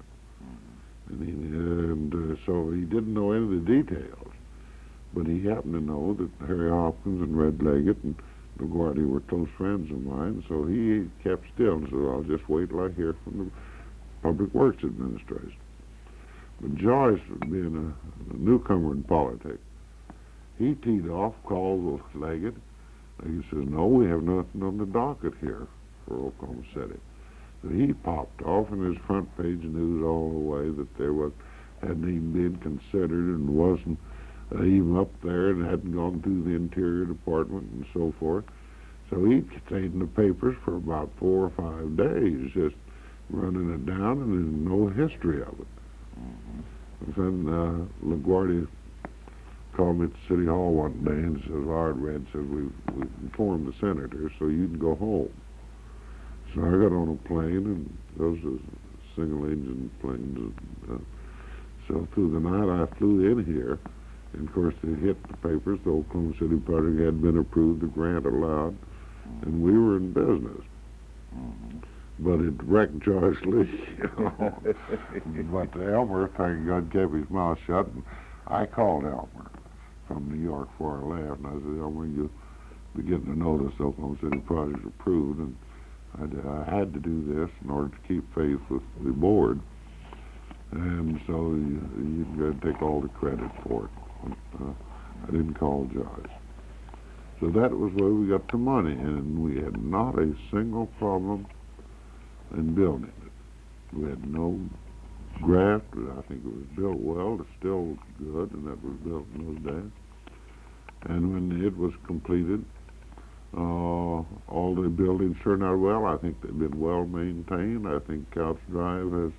it. And so he didn't know any of the details. But he happened to know that Harry Hopkins and Red Leggett and LaGuardia were close friends of mine, so he kept still and said, I'll just wait till I hear from the Public Works Administration. But Joyce, being a newcomer in politics, he teed off, called Leggett. He says, no, we have nothing on the docket here for Oklahoma City. So he popped off in his front page news all the way that there hadn't even been considered and wasn't even up there and hadn't gone through the Interior Department and so forth. So he stayed in the papers for about 4 or 5 days, just running it down, and there's no history of it. And then LaGuardia called me at the City Hall one day and says, Lord Red, said, we've informed the senators, so you can go home. So I got on a plane, and those are single-engine planes. So through the night I flew in here. And of course, it hit the papers. The Oklahoma City project had been approved, the grant allowed, and we were in business. But it wrecked Joyce Lee, you know. But Elmer, thank God, kept his mouth shut. And I called Elmer from New York before I left, and I said, Elmer, you'll be getting a notice the Oklahoma City project's approved, and I had to do this in order to keep faith with the board. And so you can take all the credit for it. I didn't call Joyce. So that was where we got the money, and we had not a single problem in building it. We had no graft. I think it was built well. It's still good, and that was built in those days. And when it was completed, All the buildings turned out well. I think they've been well maintained. I think Couch Drive has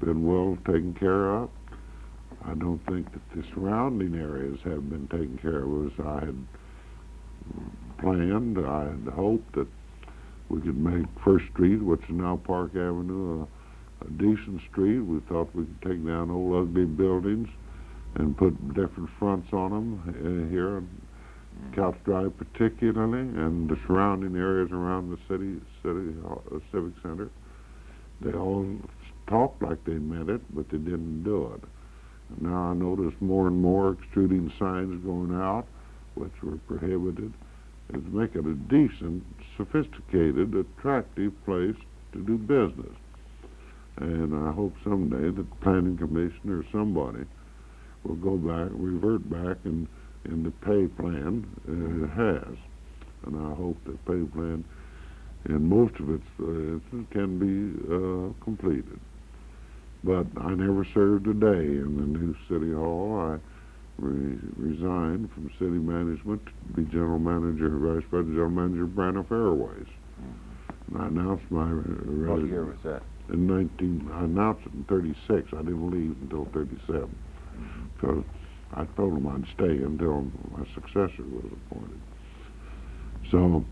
been well taken care of. I don't think that the surrounding areas have been taken care of as I had planned. I had hoped that we could make First Street, which is now Park Avenue, a decent street. We thought we could take down old ugly buildings and put different fronts on them here on Couch Drive particularly, and the surrounding areas around the civic center. They all talked like they meant it, but they didn't do it. And now I notice more and more extruding signs going out, which were prohibited, is to make it a decent, sophisticated, attractive place to do business. And I hope someday that the Planning Commission or somebody will go back, revert back, and in the pay plan it has. And I hope the pay plan in most of its can be completed. But I never served a day in the new city hall. I resigned from city management to be general manager, vice president, general manager of Braniff Airways. And I announced my What year was that? I announced it in 36. I didn't leave until 37. Because I told them I'd stay until my successor was appointed. So,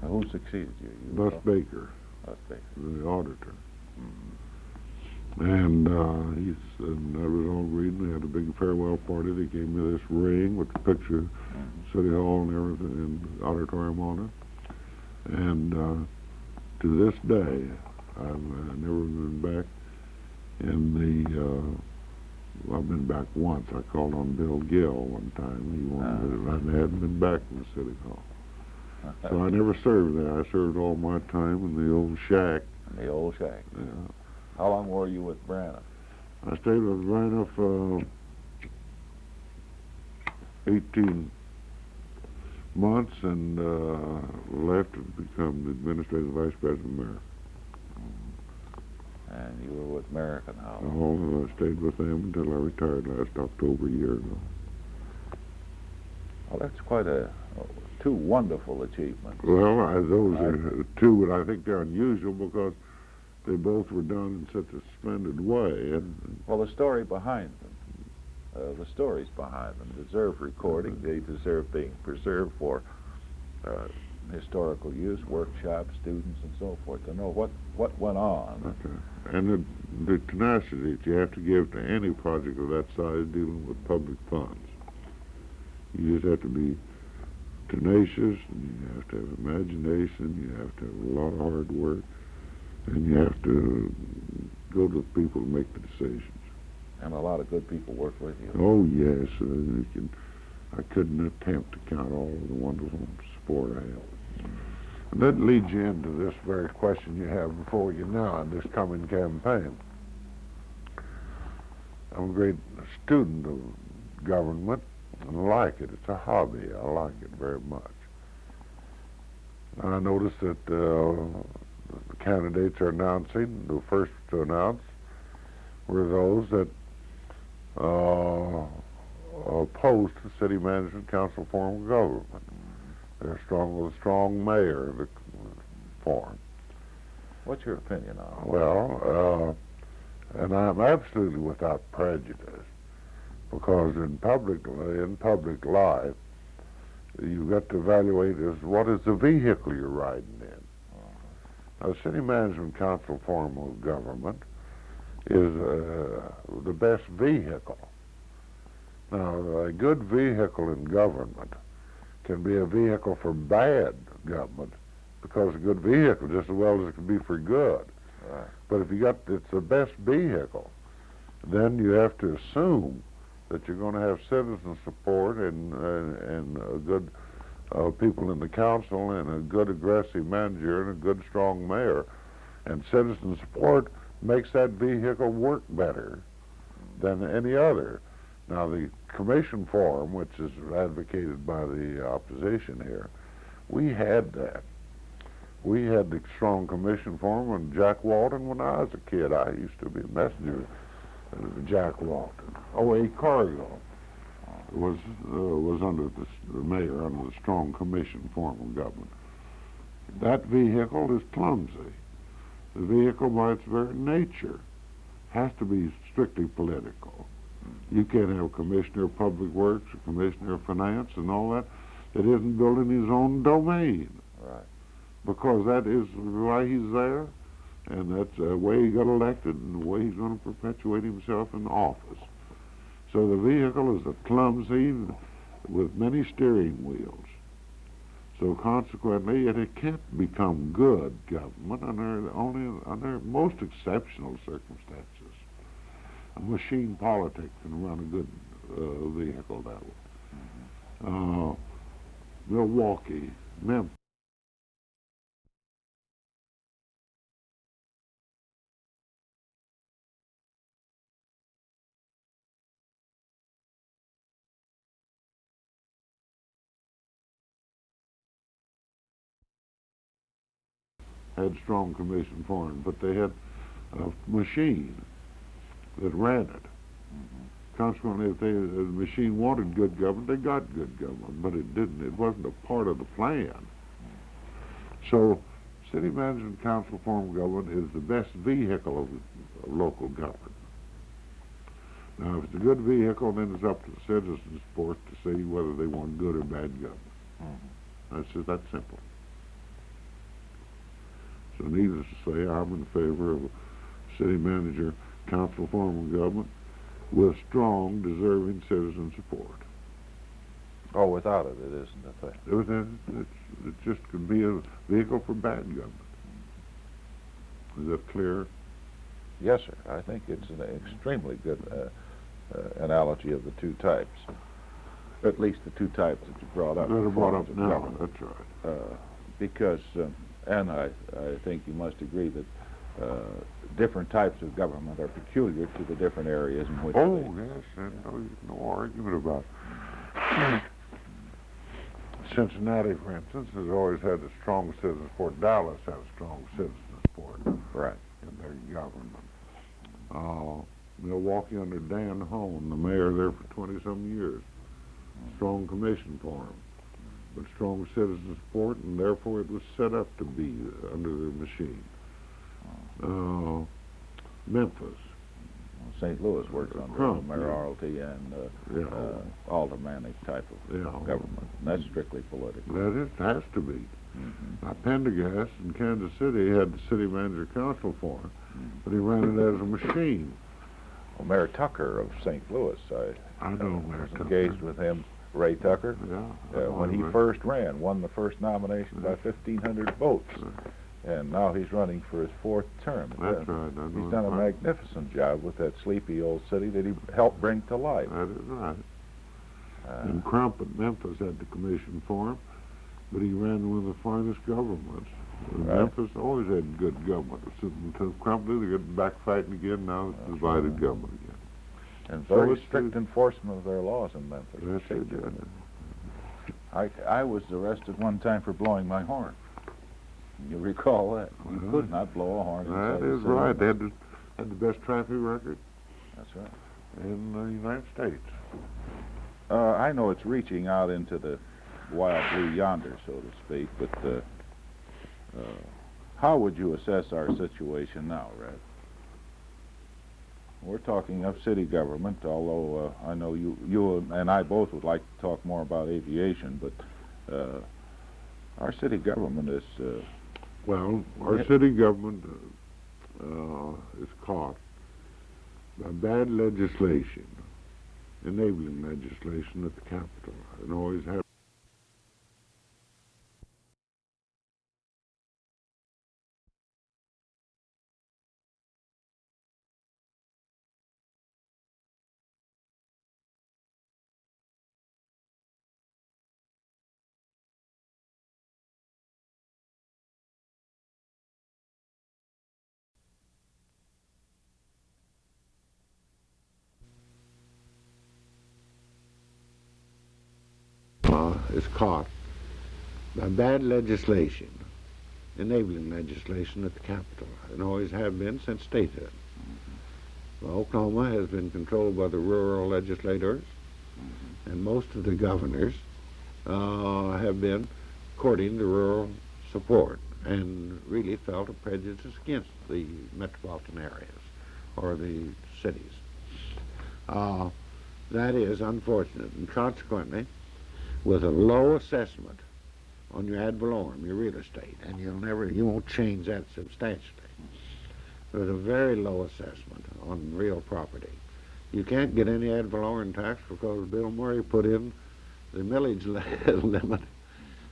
Now, who succeeded you? Bus Baker, Bus Baker. the auditor. And I was all agreed. They had a big farewell party. They gave me this ring with the picture of City Hall and everything, and the auditorium on it. And to this day, I've never been back in the I've been back once. I called on Bill Gill one time. He wanted me, and I hadn't been back in the City Hall. So I never served there. I served all my time in the old shack. The old shack. Yeah. How long were you with Braniff? I stayed with Braniff 18 months and left to become the administrative vice president of America. And you were with American how long? Oh, I stayed with them until I retired last October a year ago. Well, that's quite two wonderful achievements. Well, those are two, but I think they're unusual because they both were done in such a splendid way. And Well, the story behind them, the stories behind them deserve recording. They deserve being preserved for historical use, workshops, students, and so forth, to know what went on. okay. And the tenacity that you have to give to any project of that size dealing with public funds. You just have to be tenacious, and you have to have imagination, you have to have a lot of hard work, and you have to go to the people to make the decisions. And a lot of good people work with you. Oh, yes. I couldn't attempt to count all of the wonderful support I have. And that leads you into this very question you have before you now in this coming campaign. I'm a great student of government and like it. It's a hobby. I like it very much. I noticed that the candidates are announcing, the first to announce were those that opposed the city management council form of government. They're strong with a strong mayor of the form. What's your opinion on it? Well, and I'm absolutely without prejudice, because in public life, you've got to evaluate is what is the vehicle you're riding in. Now, the city management council form of government is the best vehicle. Now, a good vehicle in government can be a vehicle for bad government, because a good vehicle just as well as it can be for good. Right. But if it's the best vehicle, then you have to assume that you're going to have citizen support and good people in the council and a good aggressive manager and a good strong mayor. And citizen support makes that vehicle work better than any other. Now, the commission form, which is advocated by the opposition here, we had that. We had the strong commission form when Jack Walton, when I was a kid, I used to be a messenger of Jack Walton. O.A. Cargill. was under the mayor under the strong commission form of government. That vehicle is clumsy. The vehicle, by its very nature, has to be strictly political. You can't have a commissioner of public works, a commissioner of finance, and all that isn't building his own domain. Right. Because that is why he's there, and that's the way he got elected and the way he's going to perpetuate himself in office. So the vehicle is a clumsy with many steering wheels. So consequently, it can't become good government only under most exceptional circumstances. A machine politic can run a good vehicle that way. Milwaukee, Memphis. Had strong commission for him, but they had a machine that ran it. Consequently, if the machine wanted good government, they got good government, but it didn't. It wasn't a part of the plan. So, city management council form of government is the best vehicle of local government. Now, if it's a good vehicle, then it's up to the citizens, of course, to see whether they want good or bad government. That's just that simple. So needless to say, I'm in favor of a city manager council form of government with strong, deserving citizen support. Oh, without it, it isn't a thing. It just could be a vehicle for bad government. Is that clear? Yes, sir. I think it's an extremely good analogy of the two types. At least the two types that you brought up. That are brought up now, government. that's right. Because, and I think you must agree that different types of government are peculiar to the different areas in which Oh, they... yes, and no argument about it. Cincinnati, for instance, has always had a strong citizen support. Dallas has strong citizen support Right. in their government. Milwaukee under Dan Hone, the mayor there for 20-some years. Strong commission for him, but strong citizen support, and therefore it was set up to be under the machine. Memphis. St. Louis works under Crump, mayoralty and aldermanic type of government. And that's strictly political. That it has to be. Now, Pendergast in Kansas City had the city manager council for him, but he ran it as a machine. Well, Mayor Tucker of St. Louis, I know Mayor was Tucker. engaged with him, Ray Tucker, Yeah. when he first ran, won the first nomination by 1,500 votes. And now he's running for his fourth term. That's right. I know He's done a magnificent job with that sleepy old city that he helped bring to life. That is right. And Crump at Memphis had the commission for him, but he ran one of the finest governments. Right. Memphis always had good government. Until Crump did, they got back fighting again. Now it's divided government again. And So very it's strict enforcement of their laws in Memphis. Yes, they did. I was arrested one time for blowing my horn. You recall that? You could not blow a horn inside That the is city. right. They had the best traffic record That's right. in the United States. I know it's reaching out into the wild blue yonder, so to speak, but how would you assess our situation now, Red? We're talking of city government, although I know you and I both would like to talk more about aviation, but our city government is... Well, our city government is caught by bad legislation, enabling legislation at the Capitol, and always have. Is caught by bad legislation, enabling legislation at the Capitol, and always have been since statehood. Well, Oklahoma has been controlled by the rural legislators, and most of the governors have been courting the rural support and really felt a prejudice against the metropolitan areas or the cities. That is unfortunate, and consequently, with a low assessment on your ad valorem, your real estate, and you won't change that substantially. There's a very low assessment on real property. You can't get any ad valorem tax because Bill Murray put in the millage limit,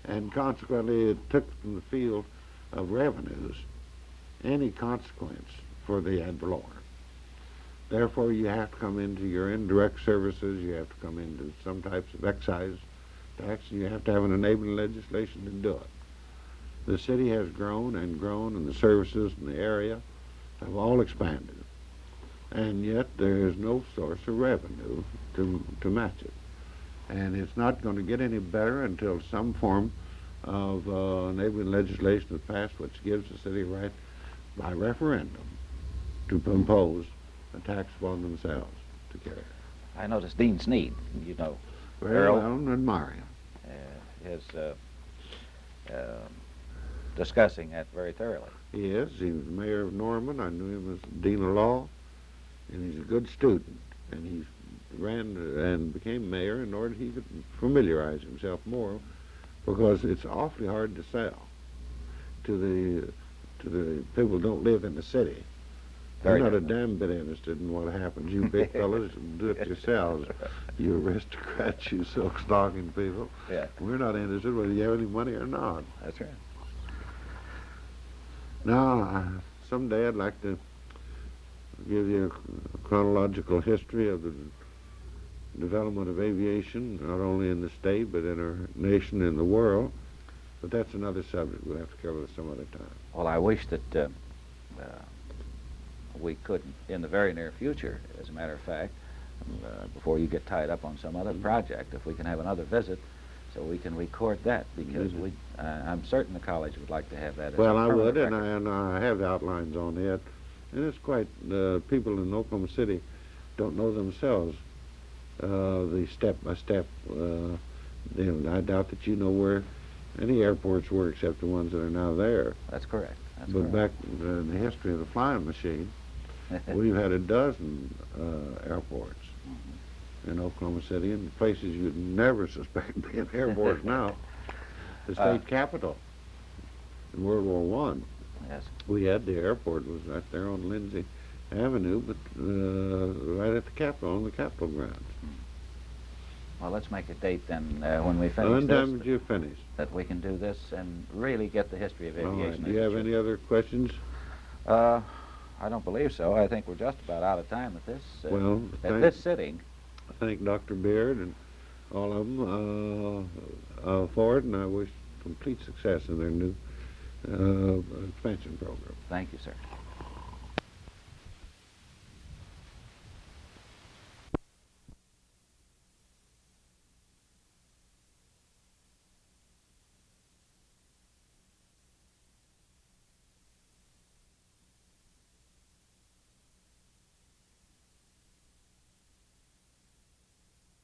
and consequently it took from the field of revenues any consequence for the ad valorem. Therefore, you have to come into your indirect services, you have to come into some types of excise tax, and you have to have an enabling legislation to do it. The city has grown and grown, and the services in the area have all expanded. And yet there is no source of revenue to match it. And it's not going to get any better until some form of enabling legislation is passed which gives the city right by referendum to impose a tax upon themselves to carry it. I noticed Dean Sneed, you know, Very Earl, well, and admire him. is discussing that very thoroughly. He is. He was mayor of Norman. I knew him as dean of law, and he's a good student. And he ran and became mayor in order he could familiarize himself more, because it's awfully hard to sell to the people who don't live in the city. They're not a damn bit interested in what happens. You big fellas do it yourselves. You aristocrats, you silk stocking people. Yeah. We're not interested whether you have any money or not. That's right. Now, someday I'd like to give you a chronological history of the development of aviation, not only in the state, but in our nation and the world. But that's another subject we'll have to cover some other time. Well, I wish that we could, in the very near future, as a matter of fact, before you get tied up on some other project, if we can have another visit so we can record that, because I'm certain the college would like to have that as Well, a I would, permanent and record. I have outlines on it. And it's quite, people in Oklahoma City don't know themselves the step-by-step. I doubt that you know where any airports were except the ones that are now there. That's correct. That's But correct. back in the history of the flying machine, we've had a dozen airports in Oklahoma City, and places you'd never suspect being airports now. The state capitol in World War One. Yes. We had the airport was right there on Lindsay Avenue, but right at the Capitol, on the Capitol grounds. Well, let's make a date then when we finish When this, time did you finish? that we can do this and really get the history of All aviation. right. Do you have any other questions? I don't believe so. I think we're just about out of time at this Well, at this sitting. I thank Dr. Beard and all of them for it, and I wish complete success in their new expansion program. Thank you, sir.